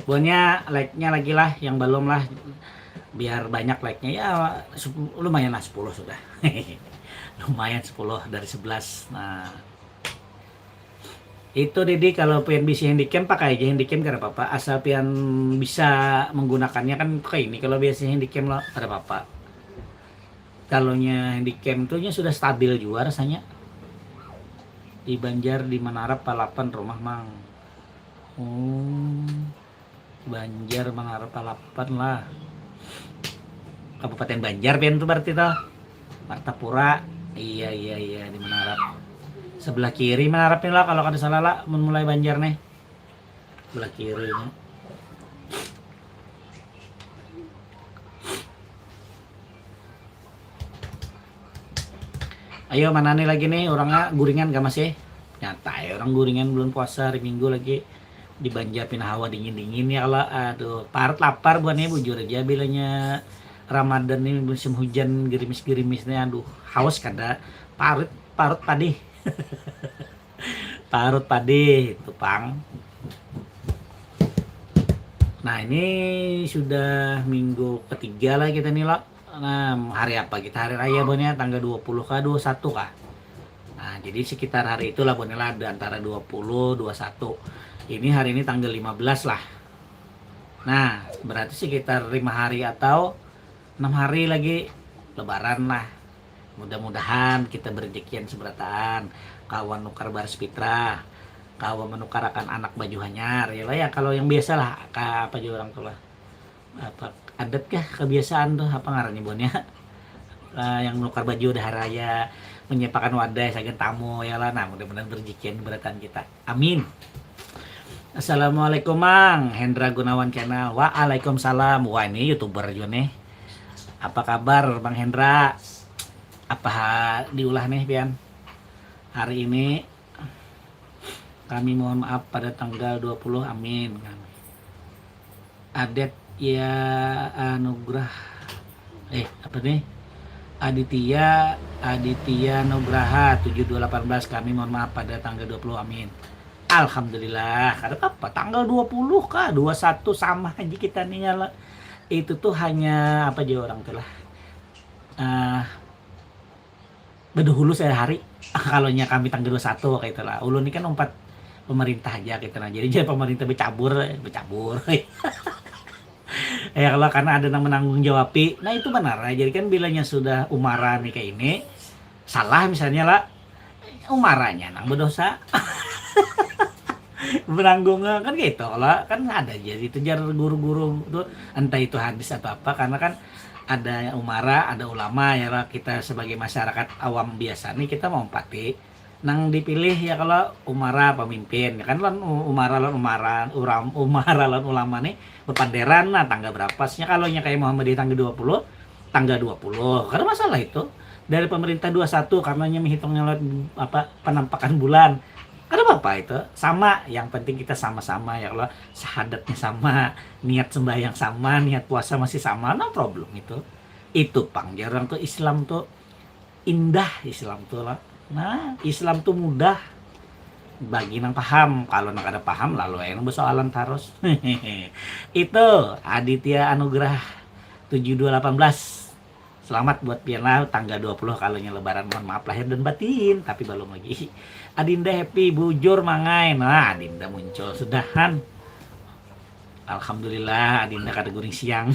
buahnya like-nya lagi lah yang belum lah biar banyak like-nya ya lumayan lah 10 sudah lumayan 10 dari 11. Nah itu Didi kalau pian bisa handycam pakai aja handycam kada apa-apa asal pian bisa menggunakannya kan kayak ini kalau biasa handycam lah kada apa-apa kalau nya handycam tuh nya sudah stabil juga rasanya di Banjar di Menara Palapan rumah mang Banjar Menara Palapan lah Kabupaten Banjar pian tuh berarti tuh Martapura iya di Menara sebelah kiri menarapin lah kalau kada salah lah mulai Banjar nih sebelah kirinya ayo mana nih lagi nih orangnya guringan gak masih nyata ya orang guringan belum puasa hari Minggu lagi di Banjar pindah hawa dingin ya kalau aduh parut lapar buahnya bujur aja bilanya Ramadan ini musim hujan gerimis-gerimisnya aduh haus kada parut padi parut padi itu pang. Nah ini sudah minggu ketiga lah kita nih lah. Nah hari apa kita hari raya bonnya tanggal 20 kah 21 kah. Nah jadi sekitar hari itulah bonnya lah antara 20 21. Ini hari ini tanggal 15 lah. Nah berarti sekitar 5 hari atau 6 hari lagi lebaran lah. Mudah-mudahan kita berezekian seberataan kawan nukar baris fitra kawan menukarakan anak baju hanyar ya lah ya kalau yang biasa lah apa aja orang tua apa adat kah kebiasaan tuh apa ngarannya bonnya yang menukar baju udah raya menyiapkan wadah saking tamu ya lah nah mudah-mudahan berezekian beratan kita amin. Assalamualaikum Mang Hendra Gunawan Channel. Waalaikumsalam. Wah ini youtuber juga nih apa kabar Bang Hendra apa diulah nih pian hari ini kami mohon maaf pada tanggal 20 amin adet ya anugrah apa nih Aditya Nugraha 7218 kami mohon maaf pada tanggal 20 amin alhamdulillah kada apa tanggal 20 kah 21 sama aja kita nih nyala itu tuh hanya apa aja orang tuh lah bedahulu sehari kalau nya kami tanggal 21 kayak itulah ulun ini kan umpat pemerintah aja gitu nah jadi pemerintah bercabur ya kalau karena ada yang menanggung jawab nah itu benar jadi kan bilanya sudah umara nih kayak ini salah misalnya lah umaranya nang berdosa menanggung kan gitu lah kan ada jadi itu jar guru-guru tuh entah itu hadis atau apa karena kan ada umara, ada ulama ya lah kita sebagai masyarakat awam biasa nih kita mau empati nang dipilih ya kalau umara pemimpin ya kan umara ulama nih berpanderan nah tanggal berapa sih kalau nya kayak Muhammad di tanggal 20 karena masalah itu dari pemerintah 21 karena nya menghitungnya apa penampakan bulan ada apa itu sama yang penting kita sama-sama ya Allah syahadatnya sama niat sembahyang sama niat puasa masih sama no problem itu pang jarang tuh Islam tuh indah Islam tuh lah nah Islam tuh mudah bagi nang paham kalau nang ada paham lalu yang bersoalan terus itu Aditya Anugrah 7218 selamat buat Piana tanggal 20 kalau nya lebaran mohon maaf lahir dan batin tapi belum lagi Adinda happy bujur mangai nah Adinda muncul sudahan alhamdulillah Adinda kada guring siang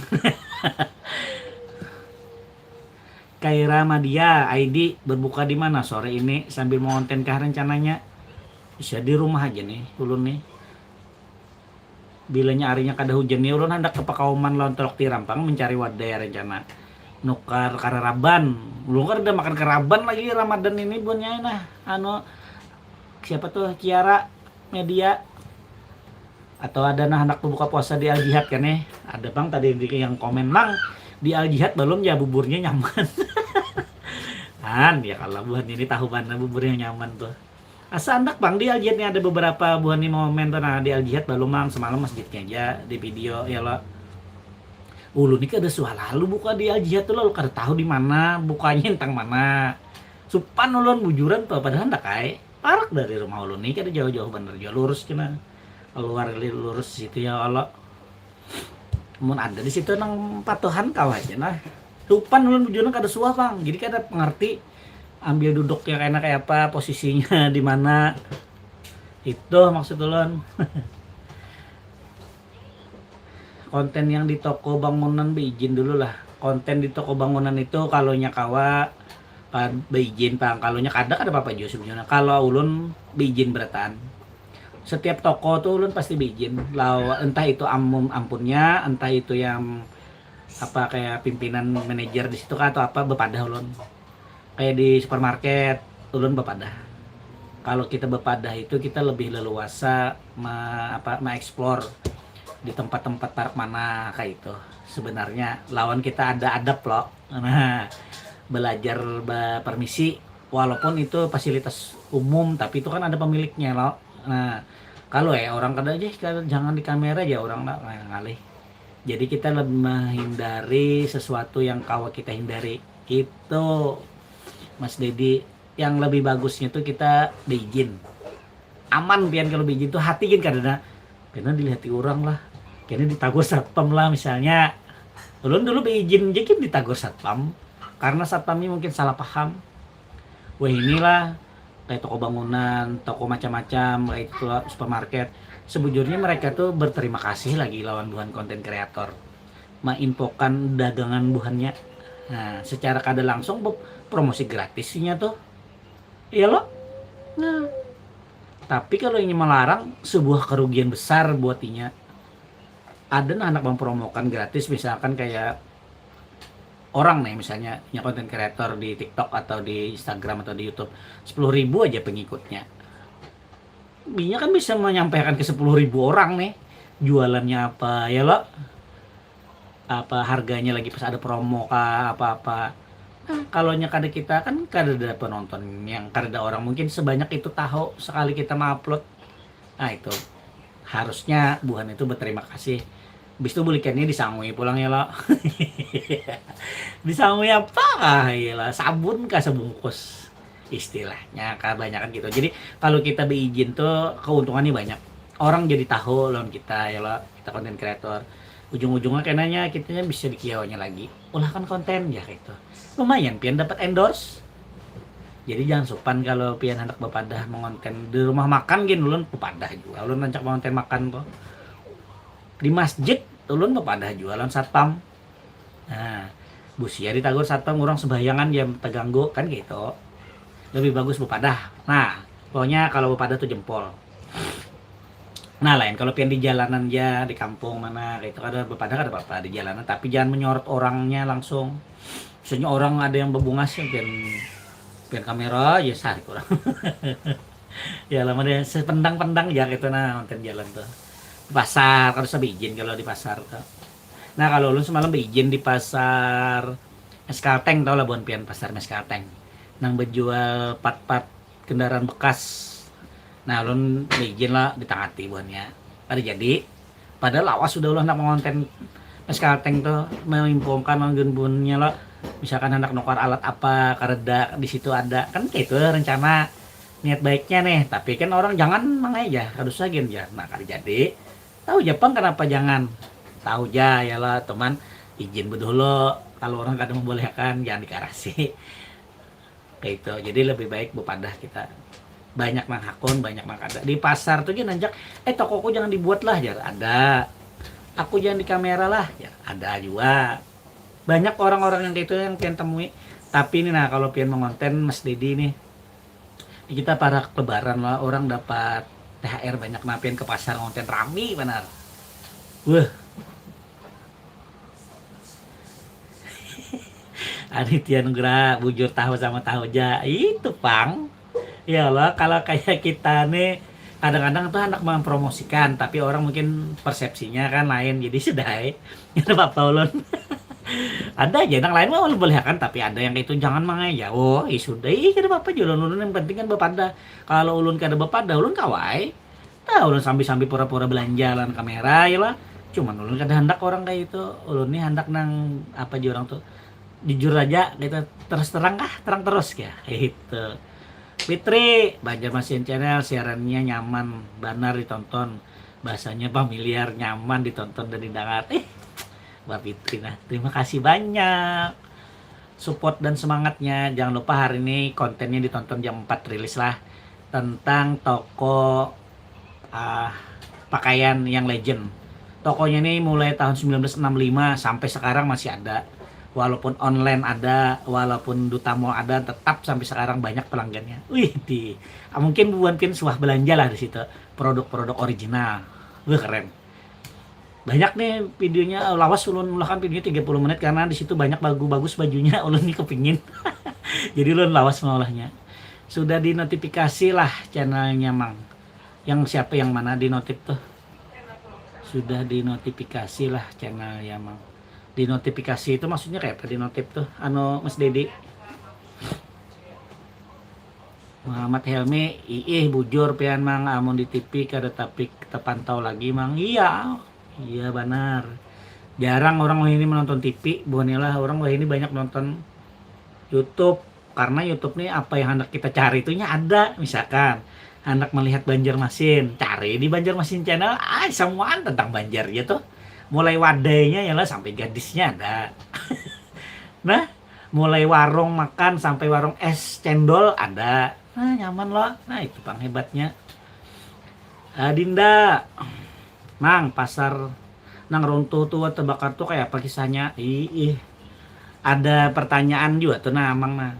Kaira Madia ID berbuka di mana sore ini sambil mengonten kah rencananya? Bisa di rumah aja nih ulun nih. Bilanya arinya kada hujan nih ulun hendak ke Pakauman lawan Teluk Tirampang mencari wadah ya rencana. Nukar karaban. Ulun kan udah makan karaban lagi Ramadan ini bunnya nah. Siapa tuh Kiara Media atau ada nah hendak buka puasa di Al Jihad kan ya? Ada bang tadi yang komen bang di Al Jihad belum ya buburnya nyaman. Kan ya kalau buhan ini tahu mana buburnya nyaman tuh. Asa andak bang di Al Jihad nih ada beberapa buhan ini momen tuh nah di Al Jihad belum bang semalam masjidnya aja di video ya lo. Ulu nih ada suah lalu buka di Al Jihad tuh lo kada tahu di mana bukanya tentang mana. Supan ulun bujuran tuh padahal ndak kae. Parak dari rumah ulun nih kada jauh-jauh bener jauh lurus kena. Keluar lurus situ ya Allah. Mun ada di situ nang patuhan kau aja nah. Supan ulun bujuran kada suah bang. Jadi kada pengerti ambil duduknya kayak apa posisinya di mana. Itu maksud ulun. Konten yang di toko bangunan beizin dulu lah. Konten di toko bangunan itu kalau kawa beizin pang, kalau kada apa-apa juga sebenarnya. Kalau ulun beizin beratan. Setiap toko tuh ulun pasti beizin. Entah itu ampunnya, entah itu yang apa kayak pimpinan manajer di situ atau apa bepadah ulun. Kayak di supermarket ulun bepadah. Kalau kita bepadah itu kita lebih leluasa mengeksplor di tempat-tempat park mana kayak itu. Sebenarnya lawan kita ada adab loh. Nah, belajar permisi walaupun itu fasilitas umum tapi itu kan ada pemiliknya loh. Nah, kalau orang kada aja jangan di kamera aja orang ngalih. Jadi kita lebih menghindari sesuatu yang kawa kita hindari. Itu Mas Dedi yang lebih bagusnya tuh kita beizin. Aman pian kalau beizin tuh hati kan karena dilihati orang lah. Kayaknya ditagur satpam lah misalnya. Ulun dulu beizin jadi ditagur satpam karena satpamnya mungkin salah paham. Wah inilah kayak toko bangunan, toko macam-macam, kayak itu supermarket. Sebujurnya mereka tuh berterima kasih lagi lawan buhan konten kreator. Menginfokan dagangan buhannya. Nah, secara kada langsung promosi gratisnya tuh. Iya loh. Nah, tapi kalau ini melarang sebuah kerugian besar buat inya. Ada anak mempromokan gratis misalkan kayak orang nih misalnya punya konten kreator di TikTok atau di Instagram atau di YouTube 10.000 aja pengikutnya. Binya kan bisa menyampaikan ke 10.000 orang nih jualannya apa ya lo, apa harganya lagi pas ada promo kah apa-apa. Nah, kalau kada kita kan kada ada penonton yang kada ada orang mungkin sebanyak itu tahu sekali kita upload. Nah itu harusnya buhan itu berterima kasih. Bis itu bulikannya disangui pulang ya lo. Disangui apa ya lah sabun kah sebungkus istilahnya kebanyakan gitu. Jadi kalau kita beizin tuh keuntungannya banyak. Orang jadi tahu lawan kita ya lo, kita konten kreator. Ujung-ujungnya kayaknya kitanya bisa dikiawanya lagi. Ulah kan konten ya gitu. Lumayan pian dapat endorse. Jadi jangan sopan kalau pian hendak bepadah mengonten di rumah makan gin ulun bepadah juga. Ulun rancak mengonten makan tuh. Di masjid ulun bepadah jualan satpam. Nah, busia ditagur satpam orang sembayangan jam terganggu kan gitu. Lebih bagus bepadah. Nah, pokoknya kalau bepadah tuh jempol. Nah, lain kalau pian di jalanan ya di kampung mana gitu ada bepadah ada apa-apa di jalanan tapi jangan menyorot orangnya langsung. Misalnya orang ada yang bebungas ya pian kamera ya sarik orang. Ya lama deh sependang-pendang ya gitu nah nonton jalan tuh. Pasar harus beizin kalau di pasar tuh. Nah kalau lu semalam beizin di pasar Meskalteng tau lah buan pian pasar Meskalteng nang berjual part-part kendaraan bekas. Nah lu beizin lah ditangati buannya ada jadi padahal awas sudah ulah nak mengonten Meskalteng tuh menginfokan langgen bunnya lo misalkan hendak nukar alat apa kareda di situ ada kan itu rencana niat baiknya nih tapi kan orang jangan aja harus aja ya nah kali jadi tahu Jepang kenapa jangan tahu aja ya lah teman izin dulu kalau orang kadang membolehkan jangan dikarasi kayak itu jadi lebih baik bepadah kita banyak mang hakun banyak mang kada di pasar tuh jangan nanjak tokoku jangan dibuat lah ya ada aku jangan di kamera lah ya ada juga banyak orang-orang yang kayak itu yang pian temui Tapi ini nah kalau pian mengonten Mas Dedi nih, kita para lebaran lah orang dapat THR banyak, nah pian ke pasar ngonten rame benar. Wah, Aditya Nugra bujur tahu sama tahu aja itu pang. Ya Allah, kalau kayak kita nih kadang-kadang tuh anak mempromosikan tapi orang mungkin persepsinya kan lain, jadi sudah ya apa ulun. Ada aja yang lain mah boleh kan, tapi ada yang itu jangan mangai ya. Oh sudah kada apa-apa ulun, ulun yang penting kan bepada. Kalau ulun kada bepada ulun kawai tahu ulun sambil-sambil pura-pura belanja lan kamera ya lah. Cuman ulun kada hendak orang kayak itu, ulun nih hendak nang apa aja orang tuh jujur aja kita terus terang terang terus ya itu. Fitri Banjarmasin Channel siarannya nyaman benar ditonton, bahasanya familiar, nyaman ditonton dan didengar. Mbak Fitri, nah terima kasih banyak support dan semangatnya. Jangan lupa hari ini kontennya ditonton jam 4 rilis lah, tentang toko pakaian yang legend. Tokonya ini mulai tahun 1965 sampai sekarang masih ada. Walaupun online ada, walaupun Duta Mall ada, tetap sampai sekarang banyak pelanggannya. Mungkin bukan suah belanja lah di situ, produk-produk original. Keren. Banyak nih videonya, lawas ulun mulakan videonya 30 menit karena di situ banyak bagus bajunya, ulun nih kepingin. Jadi ulun lawas mengolahnya. Sudah dinotifikasi lah channelnya Mang. Yang siapa yang mana di notif tuh? Sudah dinotifikasi lah channelnya Mang. Dinotifikasi itu maksudnya kayak apa di notif tuh? Mas Dedi. Muhammad Helmi, bujur pian Mang, amun di TV kada tapi terpantau lagi Mang. Iya benar. Jarang orang ini menonton TV, bukanlah orang ini banyak nonton YouTube. Karena YouTube nih apa yang hendak kita cari itunya ada. Misalkan hendak melihat Banjarmasin, cari di Banjarmasin Channel, semua tentang Banjar ya tuh. Mulai wadainya ya lah sampai gadisnya ada. Nah, mulai warung makan sampai warung es cendol ada. Nah, nyaman loh. Nah, itu pang hebatnya. Dinda, Mang, pasar nang runtuh tua terbakar tuh kayak apa kisahnya? Ada pertanyaan juga tuh nah, Mang nah.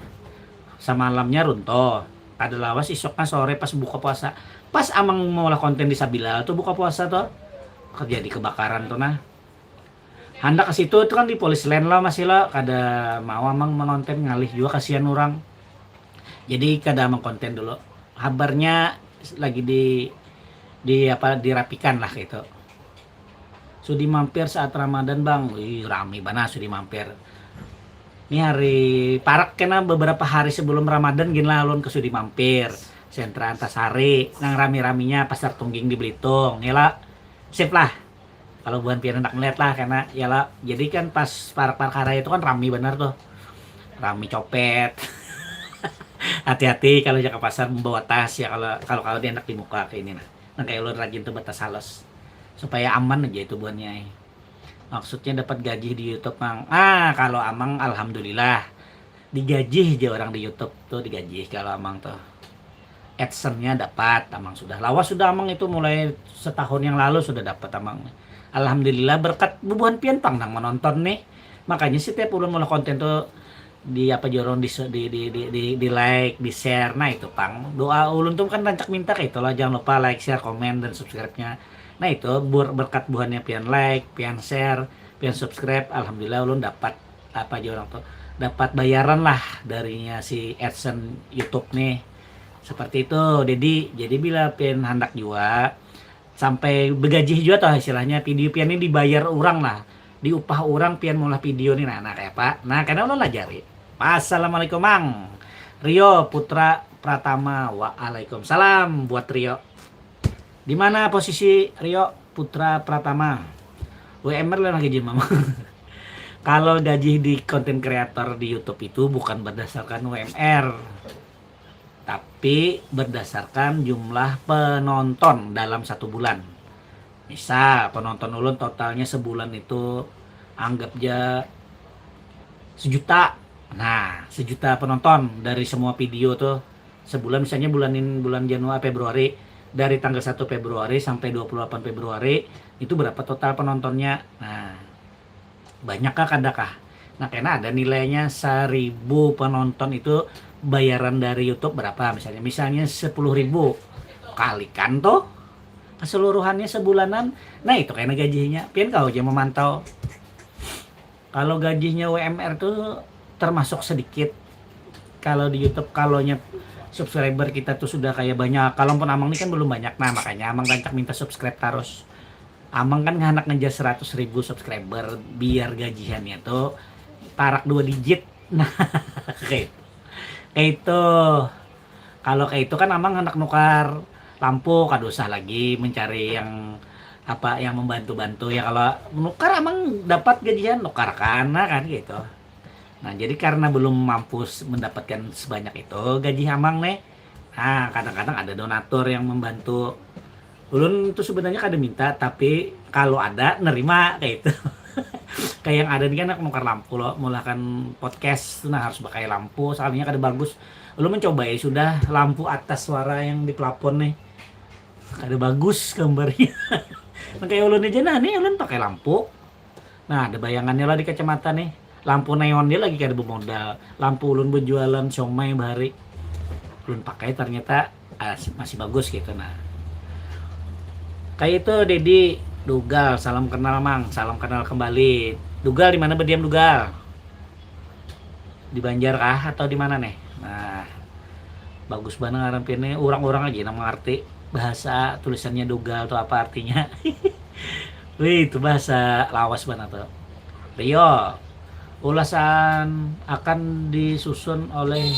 Semalamnya runtuh. Ada lawas isoknya sore pas buka puasa. Pas amang mau lah konten di Sabila tuh buka puasa tuh. Terjadi kebakaran tuh nah. Hendak ke situ itu kan di polis lain lah masih lah, kada mau amang mengonten ngalih juga kasihan orang. Jadi kada amang konten dulu. Kabarnya lagi dirapikan lah gitu. Sudi mampir saat Ramadan Bang. Rame banget sudi mampir. Ini hari parak kena beberapa hari sebelum Ramadan gini lah ulun ke sudi mampir. Sentra Antasari, nang rame-raminya pasar Tungging di Belitung. Ya lah. Sip lah. Kalau bukan pian hendak ngeliat lah karena ya lah. Jadi kan pas parak-parak hari itu kan rame benar tuh. Rame copet. Hati-hati kalau ke pasar membawa tas ya, kalau dia hendak dibuka kayak ini nah. Nang kayak ulun rajin tuh batas halus. Supaya aman aja itu buannya. Maksudnya dapat gaji di YouTube Mang. Kalau amang alhamdulillah digaji aja orang di YouTube tuh, digaji kalau amang tuh. AdSense-nya dapat amang sudah. Lawas sudah amang itu mulai setahun yang lalu sudah dapat amang. Alhamdulillah berkat bubuhan pian pang nang menonton nih. Makanya setiap ulun mulai konten tuh di apa jorong di like, di share. Nah itu pang. Doa ulun tuh kan rancak minta kayak itulah, jangan lupa like, share, komen dan subscribe-nya. Nah itu berkat buhannya pian like, pian share, pian subscribe, alhamdulillah ulun dapat apa aja orang tuh dapat bayaran lah darinya si AdSense YouTube nih. Seperti itu. Jadi bila pian hendak juga sampai bergaji juga tuh istilahnya video pian ini dibayar orang lah. Diupah orang pian mulai video nih nah kayak apa? Nah, karena ulun lajari. Assalamualaikum Mang. Rio Putra Pratama. Waalaikumsalam buat Rio. Di mana posisi Rio Putra Pratama? WMR lah lagi Mama. Kalau gaji di konten kreator di YouTube itu bukan berdasarkan UMR, tapi berdasarkan jumlah penonton dalam satu bulan. Misal penonton ulun totalnya sebulan itu anggap aja 1 juta. Nah, 1 juta penonton dari semua video tuh sebulan, misalnya bulan Januari Februari, dari tanggal 1 Februari sampai 28 Februari itu berapa total penontonnya. Nah, banyakkah kadakah? Nah, karena ada nilainya 1.000 penonton itu bayaran dari YouTube berapa misalnya? Misalnya 10.000 kalikan tuh keseluruhannya sebulanan. Nah, itu karena gajinya. Pian kau aja memantau. Kalau gajinya WMR tuh termasuk sedikit. Kalau di YouTube kalonya subscriber kita tuh sudah kayak banyak. Kalaupun Amang ini kan belum banyak. Nah, makanya Amang rancak minta subscribe terus. Amang kan nganak ngejar 100.000 subscriber biar gajiannya tuh tarak 2 digit. Nah, kayak itu. Kalau kayak itu kan Amang anak nukar lampu, kada usah lagi mencari yang apa yang membantu-bantu ya. Kalau nukar Amang dapat gajian nukar karena kan gitu. Nah, jadi karena belum mampu mendapatkan sebanyak itu gaji Amang nih. Nah, kadang-kadang ada donatur yang membantu. Ulun tuh sebenarnya kada minta, tapi kalau ada nerima kayak itu. Kayak yang ada nih kan aku nukar lampu loh, mulakan podcast nah harus pakai lampu soalnya kada bagus. Ulun mencoba ya sudah lampu atas suara yang di plafon nih. Kada bagus gambarnya. Nah, kayak ulun aja nah nih ulun pakai lampu. Nah, ada bayangannya lah di kacamata nih. Lampu neon dia lagi kada bermodal. Lampu ulun berjualan siomay bahari. Ulun pakai ternyata masih bagus gitu. Nah, kayak itu Dedi Dugal, salam kenal Mang, salam kenal kembali. Dugal di mana berdiam Dugal? Di Banjar kah atau di mana nih? Nah, bagus banget ngarampinnya. Orang-orang aja yang mengerti bahasa tulisannya Dugal tuh apa artinya. Wih, itu bahasa lawas banget tuh. Rio, ulasan akan disusun oleh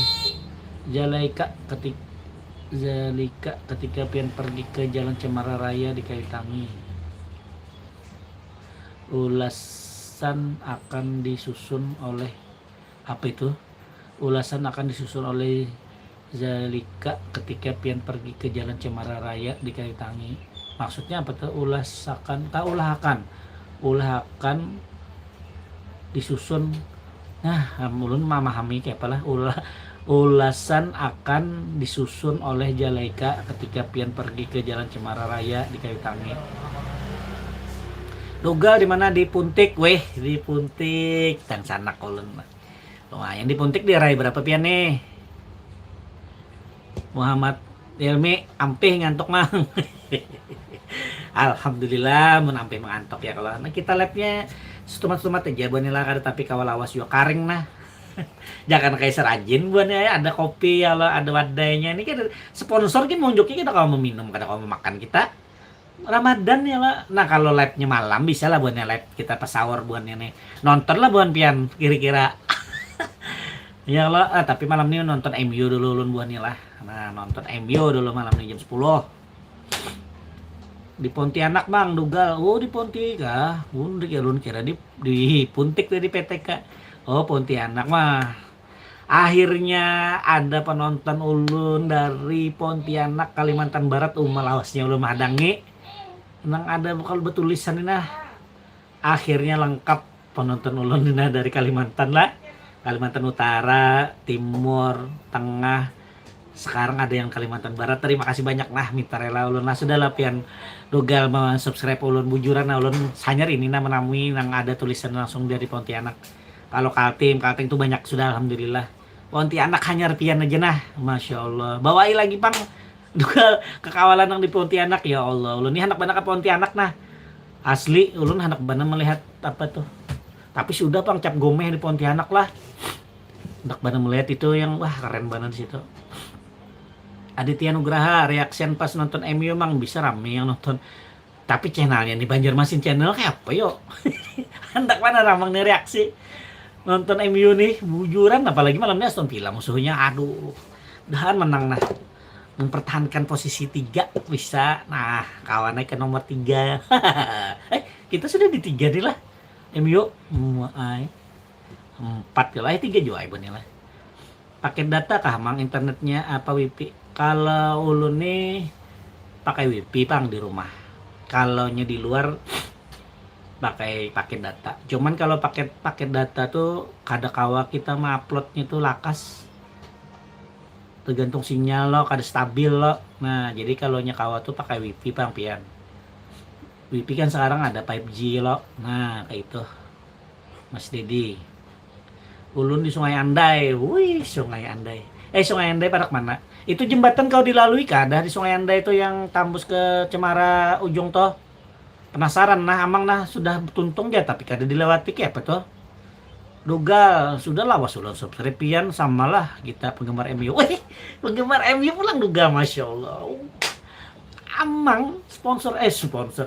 Zalika ketika pian pergi ke Jalan Cemara Raya di Kayu Tangi. Ulasan akan disusun oleh apa itu? Ulasan akan disusun oleh Zalika ketika pian pergi ke Jalan Cemara Raya di Kayu Tangi. Maksudnya apa tuh? Ulah akan disusun. Nah, ulun memahami kayak apalah ulasan akan disusun oleh Zalika ketika pian pergi ke Jalan Cemara Raya di Kayu Tangi. Dugal di mana? Di Puntik, weh, di Puntik. Dan sanak ulun. Lumayan di Puntik di rai berapa pian nih? Muhammad Ilmi ampih ngantuk Mang. Alhamdulillah menampih mengantuk ya kalau nah, kita labnya setumat-tumat aja buat nila kada tapi kawal awas yo karing nah. Jangan kayak serajin buat ya ada kopi ya ada wadahnya ini kan sponsor kan mau joki kita kalau mau minum kada kalau mau makan kita Ramadan ya lah. Nah kalau live-nya malam bisa lah buatnya live kita pas sahur buatnya nih nonton lah buat pian kira-kira. Ya lah tapi malam ini nonton MU dulu ulun buatnya lah. Nah nonton MU dulu malam ini jam 10. Di Pontianak Bang Dugal. Oh di Pontianak. Ulun kira di Puntik dari PTK. Oh Pontianak mah. Akhirnya ada penonton ulun dari Pontianak Kalimantan Barat malawasnya ulun madangi. Nang ada bakal betulisan ini nah. Akhirnya lengkap penonton ulun ini dari Kalimantan lah. Kalimantan Utara, Timur, Tengah. Sekarang ada yang Kalimantan Barat. Terima kasih banyak nah minta rela ulun lah sudah lah pian Dugal mau subscribe ulun bujuran nah ulun sanyar ini nah menamui nang ada tulisan langsung dari Pontianak. Kalau Kaltim tuh banyak sudah alhamdulillah. Pontianak hanyar pian aja nah. Masya Allah. Bawai lagi Pang. Dugal kekawalan nang di Pontianak ya Allah. Ulun ini anak bana ke Pontianak nah. Asli ulun anak bana melihat apa tuh. Tapi sudah Pang cap gomeh di Pontianak lah. Anak bana melihat itu yang wah keren banget di situ. Aditya Nugraha reaction pas nonton MU Mang bisa rame yang nonton. Tapi channelnya nih Banjarmasin channel kayak apa yo? Hendak mana ramang nih reaksi nonton MU nih bujuran apalagi malamnya Aston Villa musuhnya aduh dahan menang nah mempertahankan posisi 3 bisa nah kawan naik ke nomor 3. Kita sudah di 3 nih lah MU 4 ya lah 3 juga ibu nih lah paket data kah Mang internetnya apa wifi kalau ulun nih pakai wifi Bang di rumah kalau di luar pakai paket data cuman kalau paket data tuh kada kawa kita uploadnya tuh lakas tergantung sinyal lo kada stabil lo nah jadi kalau kawa tuh pakai wifi Bang pian wifi kan sekarang ada 5G lo nah kayak itu Mas Dedi Ulun di Sungai Andai. Wih, Sungai Andai. Sungai Andai parak mana? Itu jembatan kau dilalui kah? Ada di Sungai Andai itu yang tembus ke Cemara ujung toh. Penasaran nah amang nah sudah tuntung ya tapi kada dilewati ke apa toh? Duga sudah lah wasulan subscribe pian samalah kita penggemar MU. Wih, penggemar MU pulang duga Masya Allah. Amang sponsor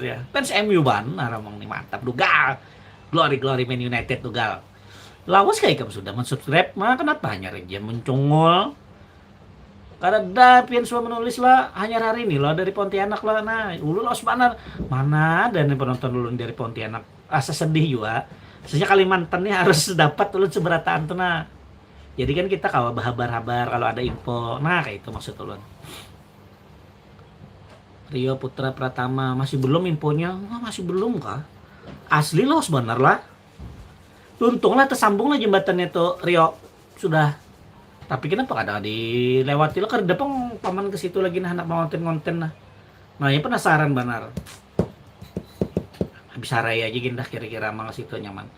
ya. Fans MU ban, amang nih mantap duga. Glory Man United duga. Lawas kayak kamu sudah mensubscribe, mah kenapa hanya aja mencongol? Kada pian semua menulis lah hanya hari ini lah dari Pontianak lah. Nah, ulun los banar. Mana ada nih penonton ulun dari Pontianak. Asa sedih juga. Sejak Kalimantan nih harus dapat ulun seberataan tuh nah. Jadi kan kita kawa habar-habar kalau ada info. Nah, kayak itu maksud ulun. Rio Putra Pratama masih belum infonya. Masih belum kah? Asli loh sebenar lah. Untunglah tersambung lah jembatannya tuh Rio sudah. Tapi kenapa kadang dilewati lah karena depan paman ke situ lagi nah anak mau konten nah. Nah, ya penasaran benar. Habis hari aja gindah kira-kira mang situ nyaman.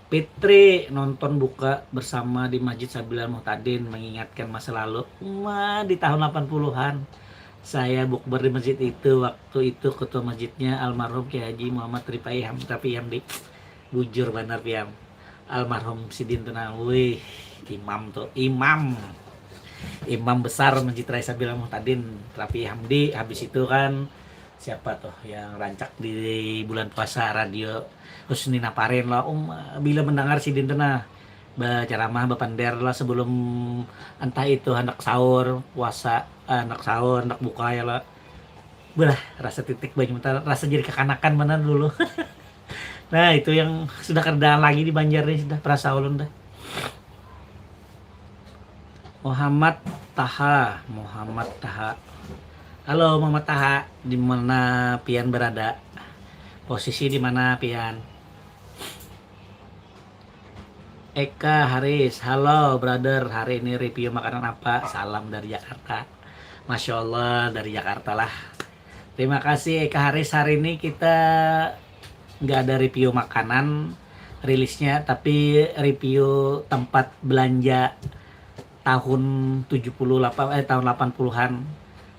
Fitri nonton buka bersama di Masjid Sabilal Muhtadin mengingatkan masa lalu. Di tahun 80-an. Saya bukber di masjid itu, waktu itu ketua masjidnya almarhum Kiai Haji Muhammad Ripai Hamdi. Bujur benar piam. Almarhum Sidin tenang, wih, imam besar Masjid Raya Sabilal Muhtadin Rapi Hamdi. Habis itu kan siapa tuh yang rancak di bulan puasa radio Husni Naparin lah bila mendengar Sidin tenang ceramah bapander lah sebelum entah itu hendak sahur puasa anak sahur hendak buka ya lah belah rasa titik banyak rasa jadi kekanakan mana dulu. Nah itu yang sudah kerjaan lagi di Banjar nih sudah perasa ulun dah. Muhammad Taha. Halo Muhammad Taha, di mana pian berada? Posisi di mana pian? Eka Haris, halo brother, hari ini review makanan apa? Salam dari Jakarta. Masya Allah dari Jakarta lah. Terima kasih Eka Haris, hari ini kita nggak ada review makanan rilisnya tapi review tempat belanja tahun tahun 80-an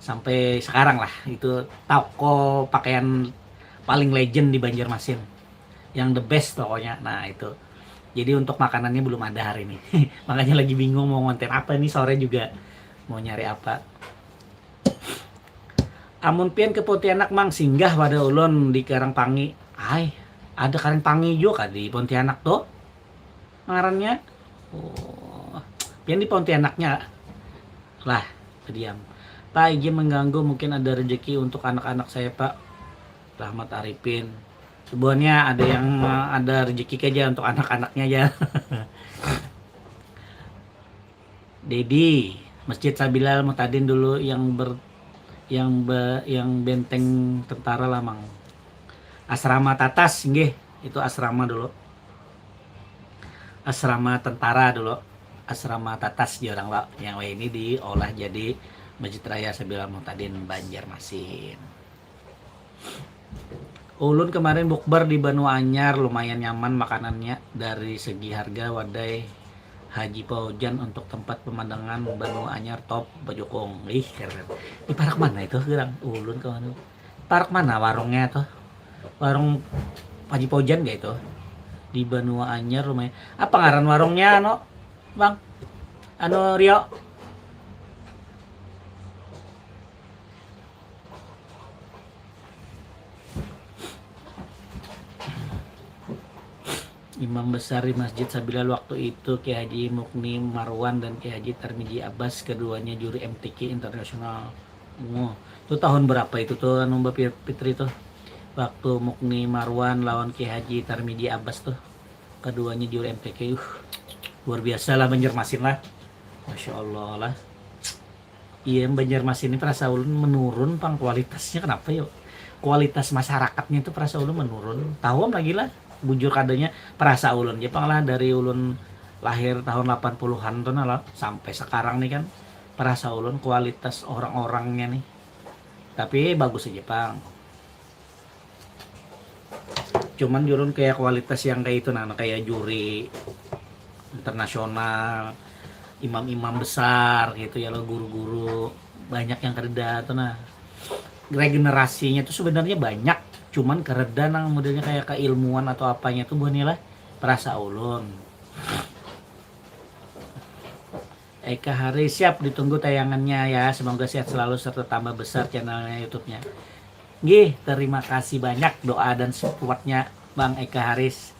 sampai sekarang lah. Itu toko pakaian paling legend di Banjarmasin yang the best pokoknya. Nah itu jadi untuk makanannya belum ada hari ini. Makanya lagi bingung mau ngonten apa nih, sore juga mau nyari apa. Amun pian ke Pontianak mang singgah pada ulun di Karangpangi. Ada Karangpangi juga di Pontianak tuh ngarannya. Pian di Pontianaknya lah diam. Pak izin mengganggu, mungkin ada rezeki untuk anak-anak saya Pak. Rahmat Arifin. Sebenarnya ada yang ada rezeki aja untuk anak-anaknya aja. Dedi, Masjid Sabilal Muhtadin dulu yang benteng tentara lamang. Asrama Tatas nggih, itu asrama dulu. Asrama tentara dulu. Asrama Tatas di orang lah yang ini diolah jadi Masjid Raya Sabilal Muhtadin Banjarmasin. Ulun kemarin bukber di Benua Anyar, lumayan nyaman makanannya dari segi harga. Wadai Haji Paujan untuk tempat pemandangan Benua Anyar top Bajokong. Keren. Di parak mana itu gerang? Ulun ke mana? Parak mana warungnya tuh? Warung Haji Paujan gak itu? Di Benua Anyar lumayan. Apa ngaran warungnya no? Bang? Rio? Imam besar di Masjid Sabilal waktu itu Kiai Haji Mukni Marwan dan Kiai Haji Tarmiji Abbas, keduanya juri MTQ internasional. Itu tahun berapa itu tuh Mbak Fitri tuh? Waktu Mukni Marwan lawan Kiai Haji Tarmiji Abbas tuh. Keduanya juri MTQ. Luar biasa lah Banjarmasin lah. Masya Allah lah. Iya Banjarmasin ini perasa ulun menurun pang kualitasnya, kenapa yuk? Kualitas masyarakatnya itu perasa ulun menurun. Tahu lagi lah. Bujur kadanya perasa ulun Jepang lah dari ulun lahir tahun 80-an tuh lah sampai sekarang nih kan perasa ulun kualitas orang-orangnya nih tapi bagus aja Jepang. Cuman jurun kayak kualitas yang kayak itu kayak juri internasional, imam-imam besar gitu ya lo, guru-guru banyak yang kereda tuh. Nah, regenerasinya tuh sebenarnya banyak, cuman kereda nang modelnya kayak keilmuan atau apanya tuh buahnya lah perasa ulun. Eka Hari siap, ditunggu tayangannya ya, semoga sehat selalu serta tambah besar channelnya YouTube-nya. Gih, terima kasih banyak doa dan supportnya Bang Eka Haris.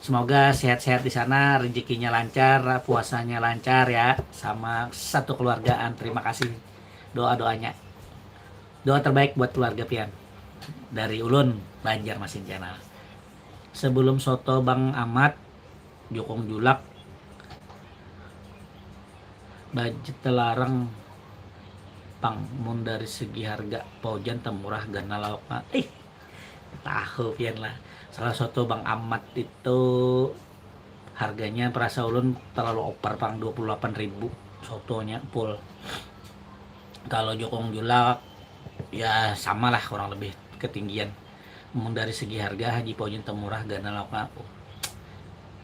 Semoga sehat-sehat di sana, rezekinya lancar, puasanya lancar ya, sama satu keluargaan. Terima kasih doa-doanya. Doa terbaik buat keluarga pian. Dari Ulun, Banjarmasin Channel. Sebelum soto Bang Ahmad, Jokong Julak, budget telarang pang mun dari segi harga paujan temurah gana lauk tahu pian lah. Salah soto Bang Ahmad itu harganya perasa ulun terlalu over pang 28.000 sotonya full. Kalau Jokong Julak ya sama lah kurang lebih ketinggian. Mun dari segi harga haji paujan temurah gana lauk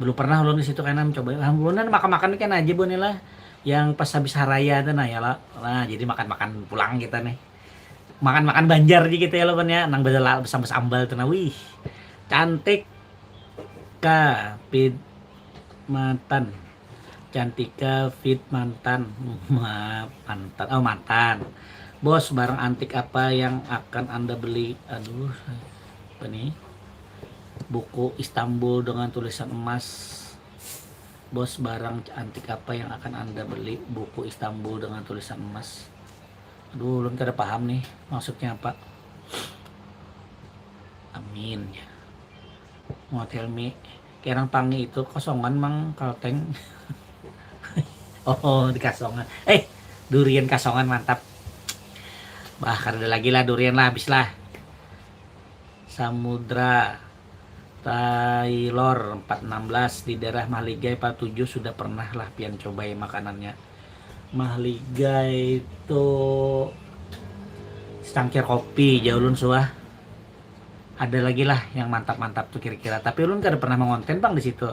belum pernah ulun di situ karena mencoba ulun makan-makan kan aja bu nih lah yang pas habis haraya tuh nah ya lah. Nah jadi makan-makan pulang kita nih, makan-makan Banjar aja gitu ya lo kan ya, nang bedala bersama sambal tuh nah. Wih cantik ka fit mantan, Cantika fit mantan mantan oh mantan bos, barang antik apa yang akan anda beli? Aduh apa nih, buku Istanbul dengan tulisan emas. Bos, barang antik apa yang akan anda beli? Buku Istanbul dengan tulisan emas. Aduh, belum tidak paham nih maksudnya apa. Amin. Mau tell me, kerang pangi itu kosongan mang kalteng. Oh, di kasongan. Durian kasongan mantap. Bah, ada lagi lah durian lah, habis lah. Samudra Taylor 416 di daerah Mahligai 47 sudah pernah lah pian cobain makanannya. Mahligai itu secangkir kopi jauh ulun suah. Ada lagi lah yang mantap-mantap tuh kira-kira. Tapi ulun gak ada pernah mengonten bang di situ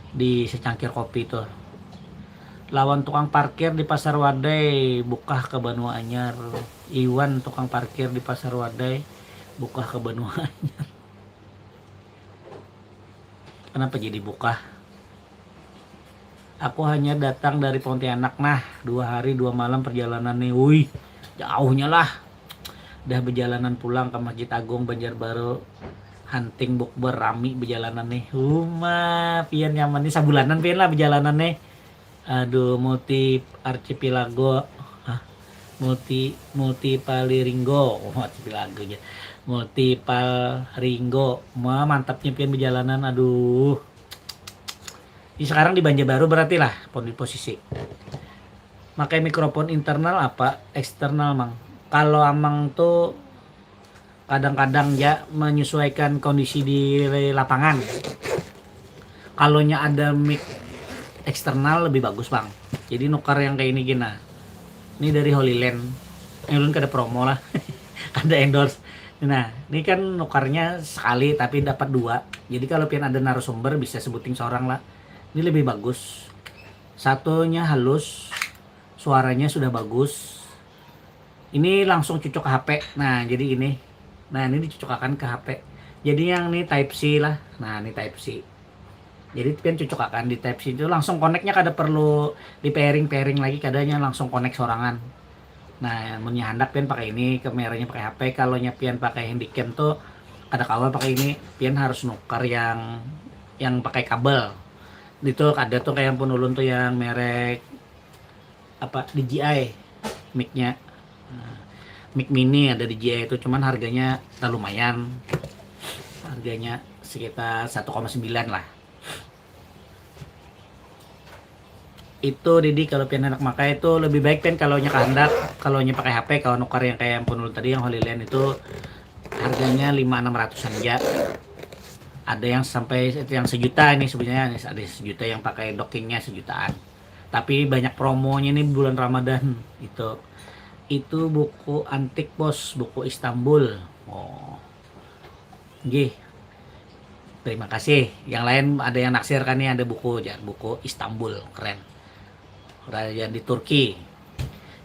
di secangkir kopi itu. Lawan tukang parkir di Pasar Wadai buka ke Benua Anyar. Iwan tukang parkir di Pasar Wadai buka ke Benua Anyar. Kenapa jadi buka? Aku hanya datang dari Pontianak nah, 2 hari 2 malam perjalanan nih. Wih, jauhnya lah. Udah berjalanan pulang ke Masjid Agung Banjarbaru, hunting bukber rami berjalanan nih. Pian nyaman nih sabulanan pian lah berjalanan nih. Aduh, multi archipelago. Multipaliringo. Archipelago aja. Multipalringo. Mantapnya pian berjalanan. Aduh. Ini sekarang di Banjarbaru berarti lah posisi. Pakai mikrofon internal apa eksternal mang? Kalau amang tuh kadang-kadang ya menyesuaikan kondisi di lapangan. Kalau nya ada mic eksternal lebih bagus bang. Jadi nukar yang kayak ini gina. Ini dari Holy Land. Ulun kada promo lah. Ada endorse. Nah, ini kan nukarnya sekali tapi dapat 2. Jadi kalau pian ada narasumber bisa sebutin seorang lah. Ini lebih bagus. Satunya halus, suaranya sudah bagus. Ini langsung cocok ke HP. Nah, jadi ini. Nah, ini dicocokkan ke HP. Jadi yang ini Type C lah. Nah, ini Type C. Jadi pian cocokkan di Type C itu langsung connect-nya kada perlu di pairing lagi, kadanya langsung connect sorangan. Nah, mun hendak pian pakai ini, kameranya pakai HP. Kalau nya pian pakai handycam tuh ada kawal pakai ini, pian harus nukar yang pakai kabel. Itu ada tuh kayak pun ulun tuh yang merek apa DJI mic-nya. Nah, mic mini ada DJI itu, cuman harganya lumayan. Harganya sekitar 1,9 lah. Itu Didi kalau pian enak makai itu lebih baik pian kalau nya kehendak, kalau nya pakai HP. Kalau nukar yang kayak yang pun tadi yang Holy Land itu harganya 5.600 aja. Ada yang sampai yang 1 juta ini sebenarnya, ada 1 juta yang pakai dockingnya 1 jutaan. Tapi banyak promonya nih bulan Ramadan itu. Itu buku antik bos, buku Istanbul. Oh. Nggih. Terima kasih. Yang lain ada yang naksir kan nih, ada buku ya, buku Istanbul, keren. Raja di Turki.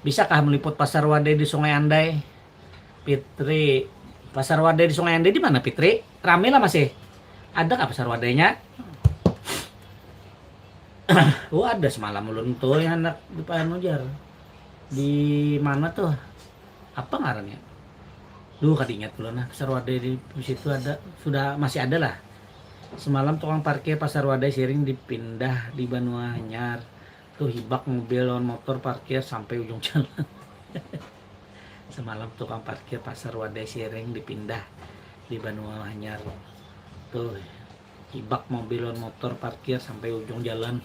Bisakah meliput pasar wadai di Sungai Andai? Fitri, pasar wadai di Sungai Andai di mana Fitri? Rame lah masih. Ada nggak pasar wadainya? Oh ada semalam ulun tuh yang anak di Payanujar. Di mana tuh? Apa ngarannya? Duh kadinya tuh nah pasar wadai di situ ada, sudah masih ada lah. Semalam tukang parkir pasar wadai Siring dipindah di Banua Anyar. Tuh hibak mobil lawan motor parkir sampai ujung jalan. Semalam tukang parkir pasar wadai Siring dipindah di Banua Anyar. Tuh hibak mobil lawan motor parkir sampai ujung jalan.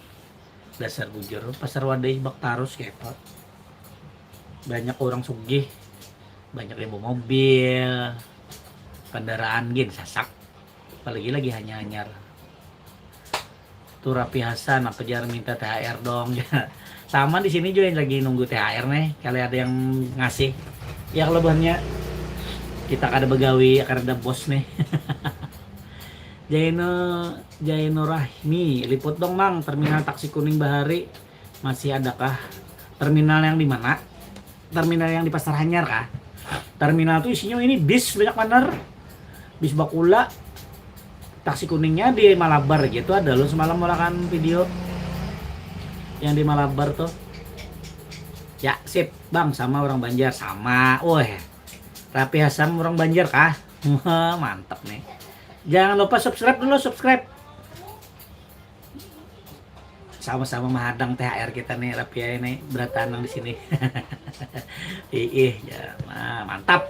Dasar bujur pasar wadai hibak tarus kepot. Banyak orang sugih, banyak yang bawa mobil, kendaraan gin sasak. Apalagi lagi hanya anyar. Tuh Rapi Hasan apa jarang minta THR dong. Sama di sini juga yang lagi nunggu THR nih. Kalau ada yang ngasih, ya kelebihannya kita kada begawi, akan ada bos nih. Jaino Rahmi, liput dong Mang, terminal taksi kuning Bahari masih adakah? Terminal yang di mana? Terminal yang di Pasar Hanyar kah? Terminal tuh isinya ini bis banyak bener. Bis Bakula. Taksi kuningnya di Malabar gitu ada lo semalam mulakan video yang di Malabar tuh. Ya sip Bang, sama orang Banjar sama. Wah, Rapi Hasan orang Banjar kah? Mantap nih. Jangan lupa subscribe dulu, subscribe. Sama-sama menghadang THR kita nih Rapi ini beratanang di sini. Ya, mantap.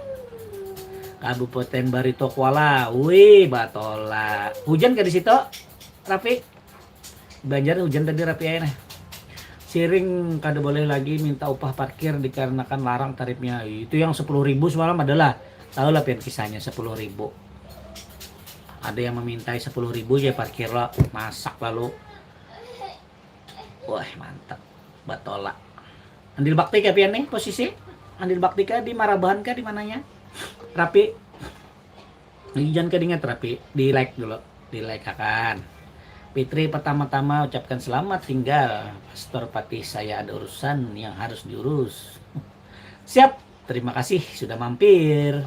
Kabupaten Barito Kuala, wih Batola. Hujan ke di situ, Rapi? Banjar hujan tadi Rapi nih. Siring kada boleh lagi minta upah parkir dikarenakan larang tarifnya. Itu yang 10.000 semalam adalah. Tahu lah pian kisahnya 10.000. Ada yang memintai 10.000 ya parkir lah, masak lalu. Wah mantap, Batola. Andil Bakti ka pian nih posisi? Andil Bakti ka di Marabahan ka di mananya? Rapi, jangan kedingat Rapi, di like dulu, di like akan. Fitri pertama-tama ucapkan selamat tinggal, Pastor Patih saya ada urusan yang harus diurus. Siap, terima kasih sudah mampir.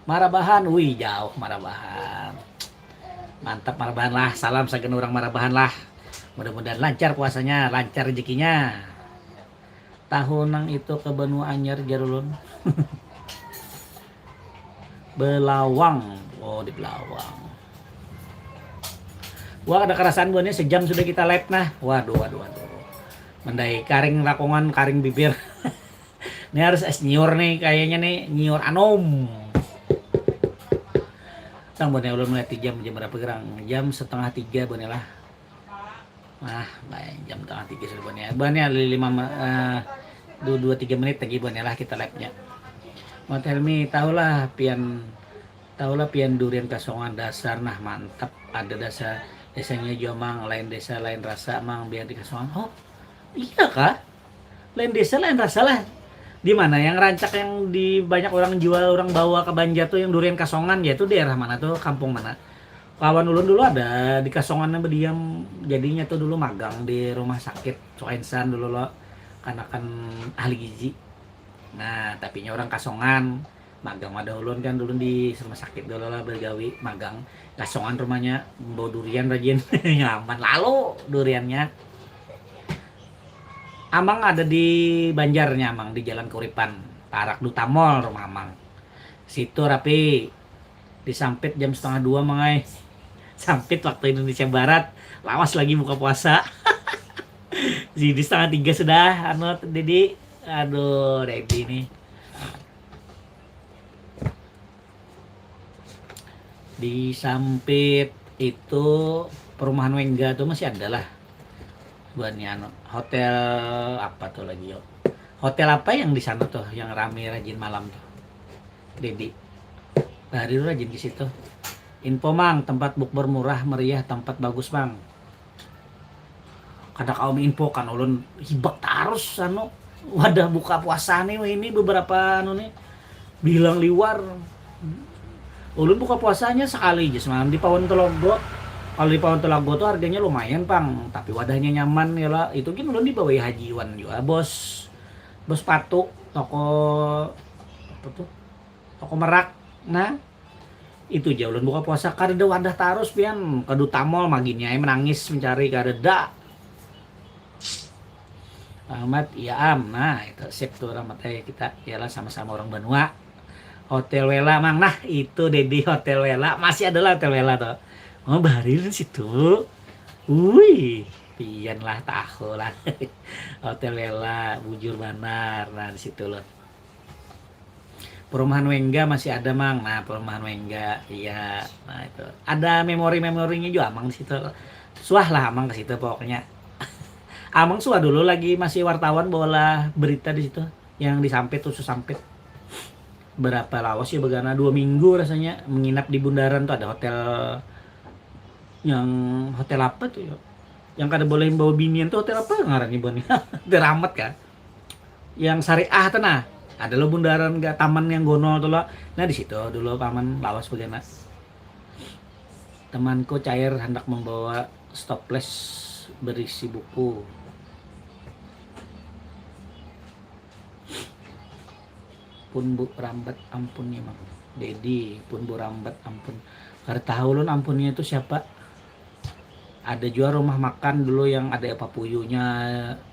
Marabahan, wih jauh Marabahan. Mantap Marabahan lah, salam sagen orang Marabahan lah. Mudah-mudahan lancar puasanya, lancar rezekinya. Tahunang itu ke Benua Anyar Jarulun. Belawang, oh di Belawang. Wah ada kerasaan buahnya sejam sudah kita live nah. Waduh. Mendai karing rakongan, karing bibir. Ini harus es nyiur nih kayaknya nih, nyiur anom. Tang bonnya ulun mulai jam berapa gerang? Jam 2:30 bonnya lah. Nah, baik jam 2:30 sudah bonnya. Bonnya 2-3 menit lagi bonnya lah kita live-nya. Mat Helmi tahulah pian durian kasongan dasar nah mantap, ada desanya Jomang lain desa lain rasa Mang biar di kasongan. Oh iya kah, lain desa lain rasa lah. Di mana yang rancak yang di banyak orang jual orang bawa ke Banjar tuh yang durian kasongan, yaitu daerah mana tuh, kampung mana? Kawan ulun dulu ada di kasongan berdiam, jadinya tuh dulu magang di rumah sakit Coensan dulu lo, kanakan ahli gizi. Nah, tapinya orang kasongan, magang ada ulun kan dulu di rumah sakit dulu lah bergawi, magang kasongan rumahnya, bawa durian rajin, nyaman lalu duriannya. Amang ada di Banjarnya Amang di Jalan Kuripan, Parak Duta Mall rumah Amang. Situ Rapi, disampit jam 1:30 mangai. Sampit waktu Indonesia Barat, lawas lagi buka puasa. Jadi 2:30 sudah, Dedi. Aduh, Dedi nih. Di Sampit itu perumahan Wengga tuh masih ada lah. Buatnya hotel apa tuh lagi yo? Hotel apa yang di sana tuh yang rame rajin malam tuh? Dedi. Hari itu rajin di situ. Info Mang, tempat bukber murah meriah, tempat bagus Mang. Kada kaum info kan ulun hibak tarus wadah buka puasa nih ini beberapa nih bilang liwar Ulun buka puasanya sekali aja semalam di Pawon Telogo. Kalau di Pawon Telogo tuh harganya lumayan pang, tapi wadahnya nyaman ya lah. Itu kan ulun dibawa hajiwan juga bos, bos patu toko apa tuh, toko merak. Nah itu aja ulun buka puasa kareda wadah tarus pian kadu tamol maginnya menangis mencari kareda. Ahmad iya am, nah itu sip tuh Rahmat kita ialah sama-sama orang Banua. Hotel Wela mang, nah itu Dedi Hotel Wela masih adalah Hotel Wela tuh. Oh baharil situ, wih pian lah tahu lah. Hotel Wela bujur banar, nah di situ loh. Perumahan Wengga masih ada mang, nah perumahan Wengga iya, nah itu ada memorinya juga mang di situ. Suah lah amang ke situ pokoknya. Amang suah dulu lagi masih wartawan bawalah berita di situ yang disampit khusus sampit. Berapa lawas ya begana 2 minggu rasanya menginap di bundaran tuh ada hotel yang hotel apa tuh ya? Yang kada boleh bawa binian tuh hotel apa ngarannya bonnya? Hotel Rahmat kan? Yang syariah tuh nah. Ada lo bundaran gak taman yang gonol tuh lo. Nah di situ dulu paman lawas begana. Temanku cair hendak membawa stoples berisi buku. Pun bu rambat ampun ya mang Dedi pun bu rambat ampun karena tahu lun ampunnya itu siapa. Ada juga rumah makan dulu yang ada papuyunya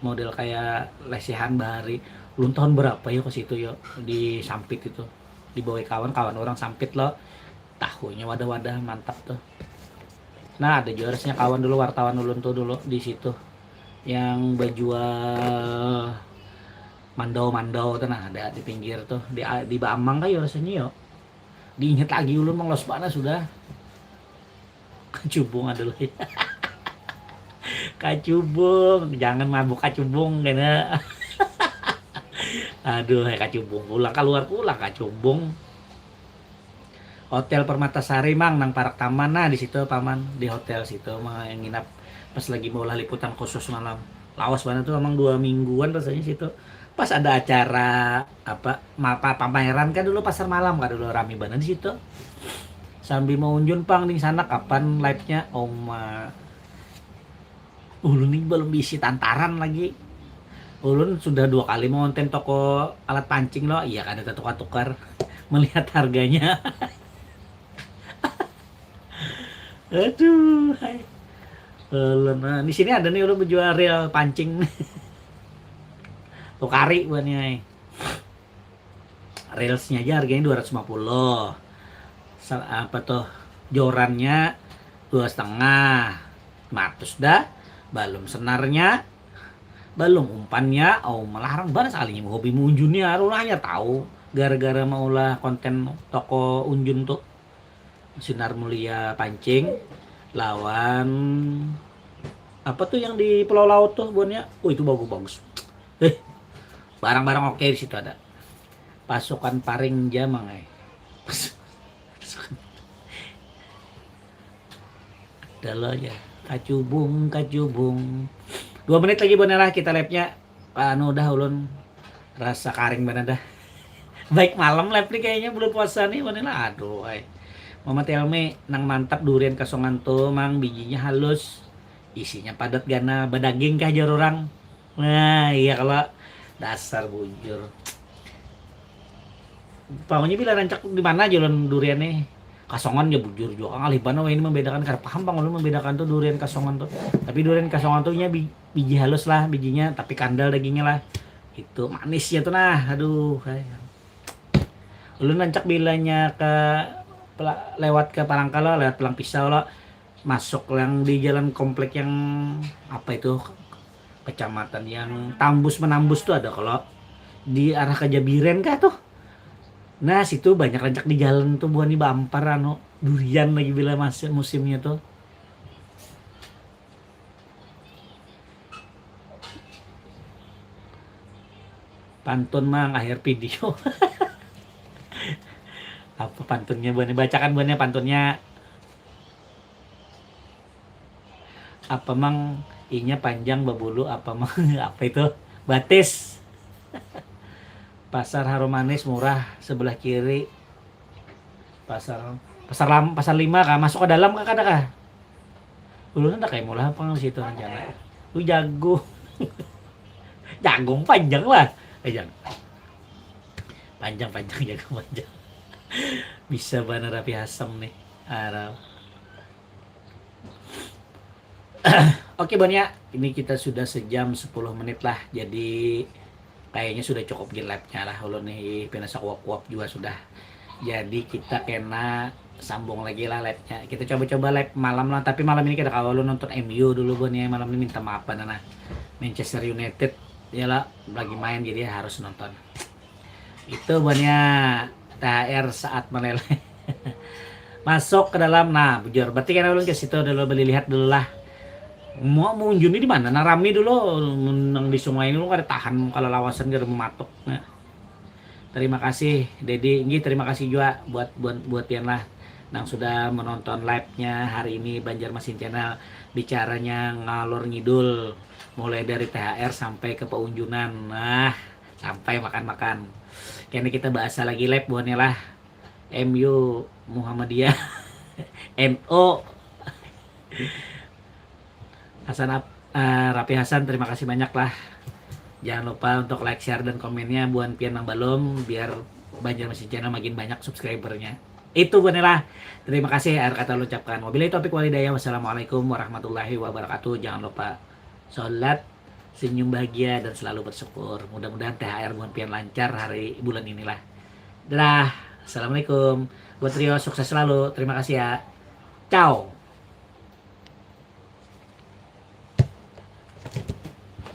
model kayak lesehan bahari lun tahun berapa ya ke situ ya di Sampit itu dibawa kawan orang Sampit lo tahunya wadah-wadah mantap tuh. Nah ada juga rasanya kawan dulu wartawan ulun tuh dulu di situ yang berjual mandau tuh nah ada di pinggir tuh di Bamang kayo rasanya yo. Diinget lagi ulun mang los bana sudah. Kacubung adalah ya. Kacubung, jangan mabuk kacubung kena. Aduh, kacubung pulang pulang kacubung. Hotel Permatasari mang nang Parak Taman nah di situ paman di hotel situ mang yang nginap pas lagi mau liputan khusus malam. Lawas banget tuh emang 2 mingguan rasanya situ. Pas ada acara pameran kan dulu pasar malam kan dulu rame banget di situ. Sambil mau unjun pang di sana kapan live-nya Oma. Ulun nih belum bisi tantaran lagi. Ulun sudah 2 kali mau nonton toko alat pancing loh. Iya kan ada tukar-tukar melihat harganya. Aduh. Ulun di sini ada nih ulun menjual reel pancing. Tukari buatnya. Reelsnya aja harganya 250. Apa tuh jorannya 2,5 matus dah belum senarnya belum umpannya melarang banget sekali hobi unjunnya arulahnya tahu gara-gara maulah konten toko unjun tuh Sinar Mulia pancing lawan apa tuh yang di Pulau Laut tuh buannya itu bagus barang-barang oke di situ ada pasukan paring jamang Dalo ya kacubung 2 menit lagi bener kita live-nya anu udah ulun rasa karing bener dah. Baik malam live nih kayaknya belum puasa nih bener lah aduh Mama Telme nang mantap durian kasongan tuh mang bijinya halus isinya padat gana badaging kah jar orang. Nah iya kalau dasar bujur pokoknya bila rancak di mana jalan durian nih kasongan ya bujur juga kang alih ini membedakan karena paham bang lu membedakan tuh durian kasongan tuh tapi durian kasongan tuh nya biji halus lah bijinya tapi kandal dagingnya lah itu manisnya tuh nah aduh lu nancak bilanya lewat ke Palangkala lewat Pelang Pisau lo masuk yang di jalan komplek yang apa itu kecamatan yang Tambus Menambus tuh ada kalau di arah ke Jabiren kah tuh. Nah situ banyak rancak di jalan tuh buah nih bampar anu durian lagi bila masuk musimnya tuh. Pantun mang akhir video. Apa pantunnya buahnya bacakan buahnya pantunnya. Apa mang inya panjang babulu apa mang apa itu batis. Pasar Harum Manis murah sebelah kiri pasar pasar 5 kah masuk ke dalam kah kada kah ulun ada kayak mulai apa situ rencana lu jago jagung panjang lah jangan panjang jagung panjang bisa bener Rapi Asam nih Arab. Oke Bon ya, ini kita sudah sejam 10 menit lah, jadi kayaknya sudah cukup di live-nya lah. Ulun nih penasa kuap-kuap juga sudah. Jadi kita kena sambung lagi lah live-nya. Kita coba-coba live malam lah, tapi malam ini kita kalau nonton MU dulu Bon ya. Malam ini minta maaf Nana. Manchester United ya lah lagi main jadi harus nonton. Itu Bon ya, THR saat meleleh. Masuk ke dalam, nah bujur. Berarti kan ulun ke situ dulu beli lihat dulu lah. Mau unjun di mana? Narami dulu nang di sungai ini lu kada tahan kalau lawasan kada mematok. Nah, terima kasih Dedi, Nggih terima kasih juga buat yang lah nang sudah menonton live-nya hari ini Banjarmasin Channel, bicaranya ngalor ngidul mulai dari THR sampai ke peunjunan. Nah, sampai makan-makan. Kini kita bahasa lagi live buatnya lah. MU Muhammadiyah NO Rapi Hasan, terima kasih banyak lah. Jangan lupa untuk like, share, dan komennya buat pian nang balom biar Banjarmasin Channel makin banyak subscribernya. Itu lah. Terima kasih akhir kata lu ucapkan. Wabillahi taufiq walhidayah. Wassalamualaikum warahmatullahi wabarakatuh. Jangan lupa sholat, senyum bahagia, dan selalu bersyukur. Mudah-mudahan THR buat pian lancar hari bulan inilah. Dah. Assalamualaikum. Buat Rio sukses selalu. Terima kasih ya. Ciao.